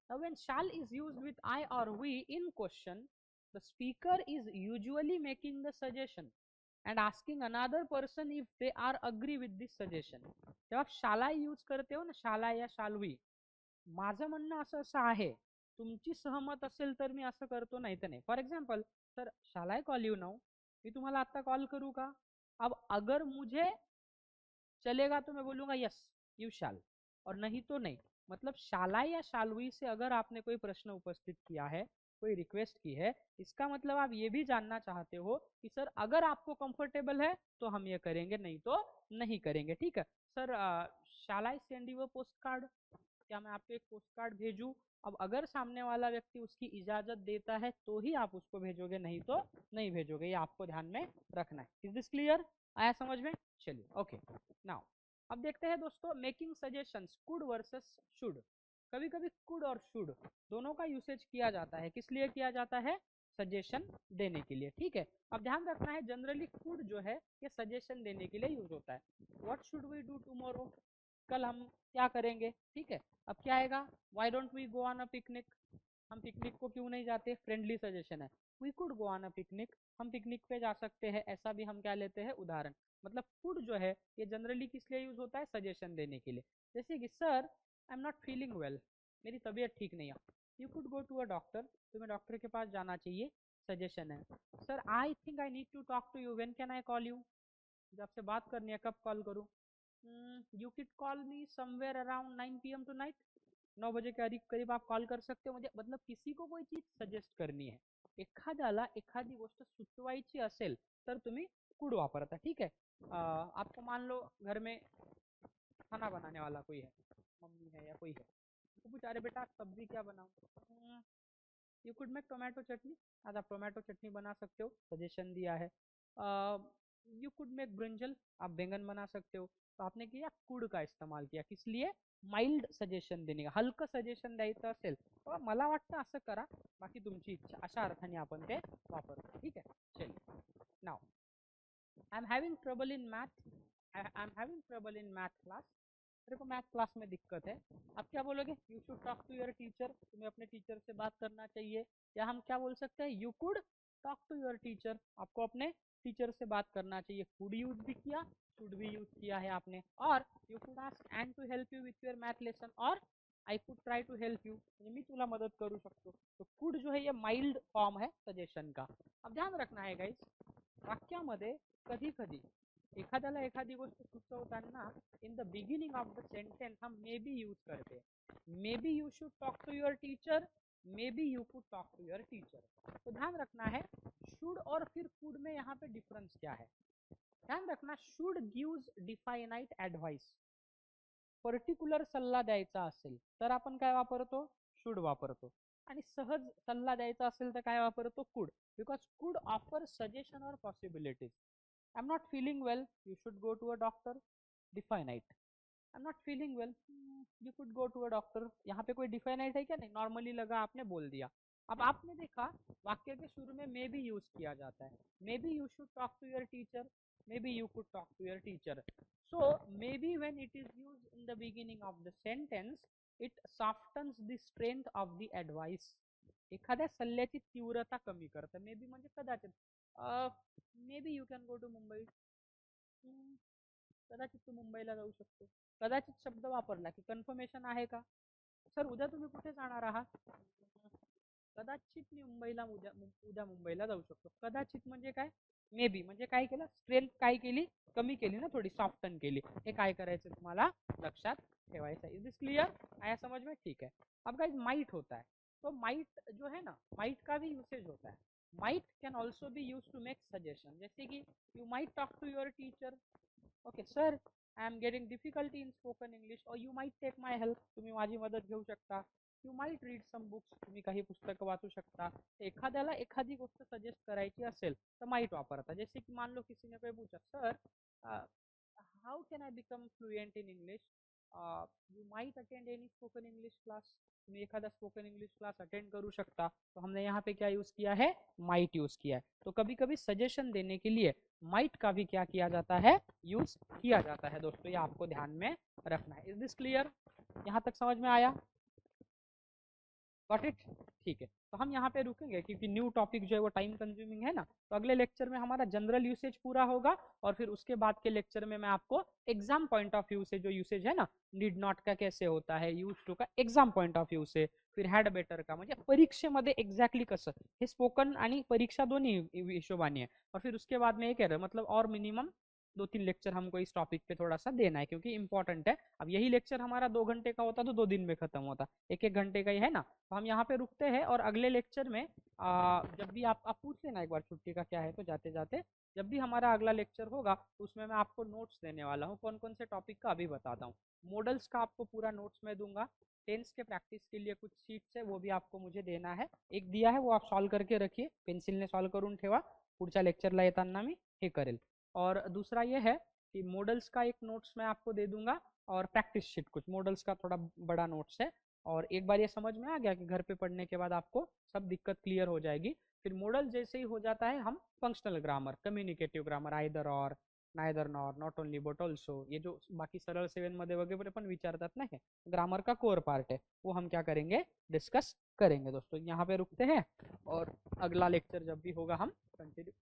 Speaker 1: now when shall is used with I or we in question, the speaker is usually making the suggestion and asking another person if they are agree with this suggestion. जेव्हा आप shall I यूज करते हो ना, shall I या shall we, माझं म्हणणं असं असं आहे, तुमची सहमत असेल तर मी असं करतो, नाही तर नाही। For example, sir shall I call you now, मी तुम्हाला आता कॉल करू का, अब अगर मुझे चलेगा तो मैं बोलूंगा यस यू शाल, और नहीं तो नहीं। मतलब शाला या शालवी से अगर आपने कोई प्रश्न उपस्थित किया है, कोई रिक्वेस्ट की है, इसका मतलब आप ये भी जानना चाहते हो कि सर अगर आपको कंफर्टेबल है तो हम ये करेंगे, नहीं तो नहीं करेंगे, ठीक है। Sir shall I send you a post card, क्या मैं आपको एक पोस्ट कार्ड भेजूं। अब अगर सामने वाला व्यक्ति उसकी इजाजत देता है तो ही आप उसको भेजोगे, नहीं तो नहीं भेजोगे, ये आपको ध्यान में रखना है। इज दिस क्लियर, आया समझ में, चलिए ओके नाउ। अब देखते हैं दोस्तों making suggestions, could versus should. कभी कभी कुड और शुड दोनों का यूसेज किया जाता है, किस लिए किया जाता है, सजेशन देने के लिए, ठीक है। अब ध्यान रखना है जनरली कुड जो है ये सजेशन देने के लिए यूज होता है, what should we do tomorrow, कल हम क्या करेंगे, ठीक है। अब क्या आएगा, why don't we go on a picnic, हम पिकनिक को क्यों नहीं जाते, फ्रेंडली सजेशन है, we could go on a picnic, हम पिकनिक पे जा सकते हैं, ऐसा भी हम क्या लेते हैं उदाहरण। मतलब कुड जो है ये जनरली किस लिए यूज होता है, सजेशन देने के लिए। जैसे कि sir I am not feeling well, मेरी तबीयत ठीक नहीं है, you could go to a doctor, तुम्हें डॉक्टर के पास जाना चाहिए, सजेशन है। Sir I think I need to talk to you, when can I call you, जब आपसे बात करनी है कब कॉल करूँ, you can call me somewhere around 9 PM tonight, 9 बजे के करीब करीब आप कॉल कर सकते हो मुझे, मतलब किसी को कोई चीज सजेस्ट करनी है, एखाद्याला एखादी गोष्ट सुचवायची असेल तर तुम्ही कुड वापरता, ठीक है। आपको मान लो घर में खाना बनाने वाला कोई है, मम्मी है या कोई है, तो पूछ अरे बेटा सब्जी क्या बनाऊं, यू कुड मेक टोमेटो चटनी, आज आप टोमेटो चटनी बना सकते हो, सजेशन दिया है। यू कुड मेक ब्रिंजल, आप बैंगन बना सकते हो, तो आपने किया कुड का इस्तेमाल किया, किस लिए, माइल्ड सजेशन देणे का, हलकं सजेशन द्यायचं असेल तर मला वाटतं असं करा, बाकी तुमची इच्छा, अशा अर्थाने आपण ते वापरतो, ठीक आहे। चलिए now I am having trouble in math, I am having trouble in math class, मेरे को मैथ क्लास में दिक्कत है। आप क्या बोलोगे, you should talk to your teacher, तुम्हें अपने टीचर से बात करना चाहिए। या हम क्या बोल सकते हैं, you could talk to your teacher, आपको अपने टीचर से बात करना चाहिए, कुड यूज भी किया, शुड भी यूज किया है आपने। और you could ask and to help you with your math lesson, और I could try to help you, मी तुला मदद करू शकतो। तो कुड जो है ये माइल्ड फॉर्म है सजेशन का। अब ध्यान रखना है गाइस, वाक्यामध्ये कधी कधी एखाद्याला एखादी गोष्ट सुचवताना in the beginning of the sentence हम मे बी यूज करते हैं, maybe you should talk to your teacher, maybe you could talk to your teacher. तो ध्यान रखना है शुड और फिर कुड में यहाँ पे डिफरेंस क्या है, ध्यान रखना, should gives definite advice, particular सल्ला द्यायचा असेल तर आपण काय वापरतो, शुड वापरतो, आणि सहज सल्ला द्यायचा असेल तर काय वापरतो, could, because could offer suggestion और possibilities. I am not feeling well, you should go to a doctor, definite. I am not feeling well, you could go to a doctor, यहाँ पे कोई डिफाइनाइट है क्या, नहीं, नॉर्मली लगा आपने बोल दिया। अब आपने देखा वाक्य के शुरू में मे बी यूज किया जाता है, maybe you should talk to your teacher, maybe you could talk to your teacher. So maybe when it is used in the beginning of the sentence, it softens the strength of the advice, एखाद्या सल्ल्याची तीव्रता कमी करतं, may be म्हणजे कदाचित, maybe you can go to Mumbai, कदाचित तू मुंबईला जाऊ शकतो. कदाचित शब्द वापरला की कन्फर्मेशन आहे का? सर उद्या तुम्ही कुठे जाणार आहात? कदाचित मी उद्या मुंबईला जाऊ शकतो. कदाचित म्हणजे काय? मे बी म्हणजे काय केलं, स्ट्रेंथ काय केली, कमी केली ना, थोड़ी सॉफ्टन केली. हे काय करायचं तुम्हाला लक्षात ठेवायचं. Is this clear? आया समझ में? ठीक है. अब गाइस माइट होता है, तो माइट जो है ना, माइट का भी यूसेज होता है. Might can also be use to make suggestion. जैसे कि you might talk to your teacher, okay sir I am getting difficulty in spoken English, और you might take my help. तुम्ही माझी मदत घेऊ शकता. You might read some books, तुम्ही काही पुस्तकं वाचू शकता. एखाद्याला एखादी गोष्ट सजेस्ट करायची असेल तर माइट वापरता. जैसे की मान लो किसी ने कोई पूछा, sir how can I become fluent in English, you might attend any spoken English class. तुम्ही एखादा स्पोकन इंग्लिश क्लास अटेंड करू शकता. तो हमने यहाँ पे क्या यूज किया है? माइट यूज किया है. तो कभी कभी सजेशन देने के लिए माइट का भी क्या किया जाता है? यूज किया जाता है. दोस्तों ये आपको ध्यान में रखना है. Is this clear? यहाँ तक समझ में आया? Got it? ठीक है. तो हम यहाँ पे रुकेंगे क्योंकि न्यू टॉपिक जो है वो टाइम कंज्यूमिंग है ना. तो अगले लेक्चर में हमारा जनरल यूसेज पूरा होगा, और फिर उसके बाद के लेक्चर में मैं आपको एग्जाम पॉइंट ऑफ व्यू से जो यूसेज है ना, नीड नॉट का कैसे होता है, यूज टू का एग्जाम पॉइंट ऑफ व्यू से, फिर हॅड बेटर का म्हणजे परीक्षेमध्ये एक्झॅक्टली कसं, हे स्पोकन आणि परीक्षा दोन्ही हिशोबाने आहे. और फिर उसके बाद में ये कह रहे मतलब और मिनिमम 2-3 लेक्चर हमको इस टॉपिक पे थोड़ा सा देना है क्योंकि इंपॉर्टेंट है. अब यही लेक्चर हमारा 2 घंटे का होता तो 2 दिन में खत्म होता. 1-1 घंटे का ही है ना. तो हम यहाँ पे रुकते हैं, और अगले लेक्चर में जब भी आप पूछ लेना एक बार छुट्टी का क्या है, तो जाते जाते जब भी हमारा अगला लेक्चर होगा तो उसमें मैं आपको नोट्स देने वाला हूँ. कौन कौन से टॉपिक का अभी बताता हूँ. मॉडल्स का आपको पूरा नोट्स में दूंगा. टेंस के प्रैक्टिस के लिए कुछ शीट्स है वो भी आपको मुझे देना है. एक दिया है वो आप सॉल्व करके रखिए, पेन्सिलने सॉल्व करून ठेवा, पुढच्या लेक्चरला येताना मी हे करेल. और दूसरा ये है कि मॉडल्स का एक नोट्स मैं आपको दे दूंगा, और प्रैक्टिस शीट कुछ मॉडल्स का थोड़ा बड़ा नोट्स है. और एक बार ये समझ में आ गया कि घर पे पढ़ने के बाद आपको सब दिक्कत क्लियर हो जाएगी. फिर मॉडल जैसे ही हो जाता है हम functional grammar, communicative grammar, either or, neither nor, not only but also, ये जो बाकी सरळ 7 मध्ये वगैरे पण विचारतात ना, हे ग्रामर का कोर पार्ट है, वो हम क्या करेंगे, डिस्कस करेंगे. दोस्तों यहाँ पे रुकते हैं, और अगला लेक्चर जब भी होगा हम कंटिन्यू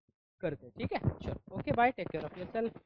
Speaker 1: करते हैं. ठीक है, चलो, okay bye, take care of yourself.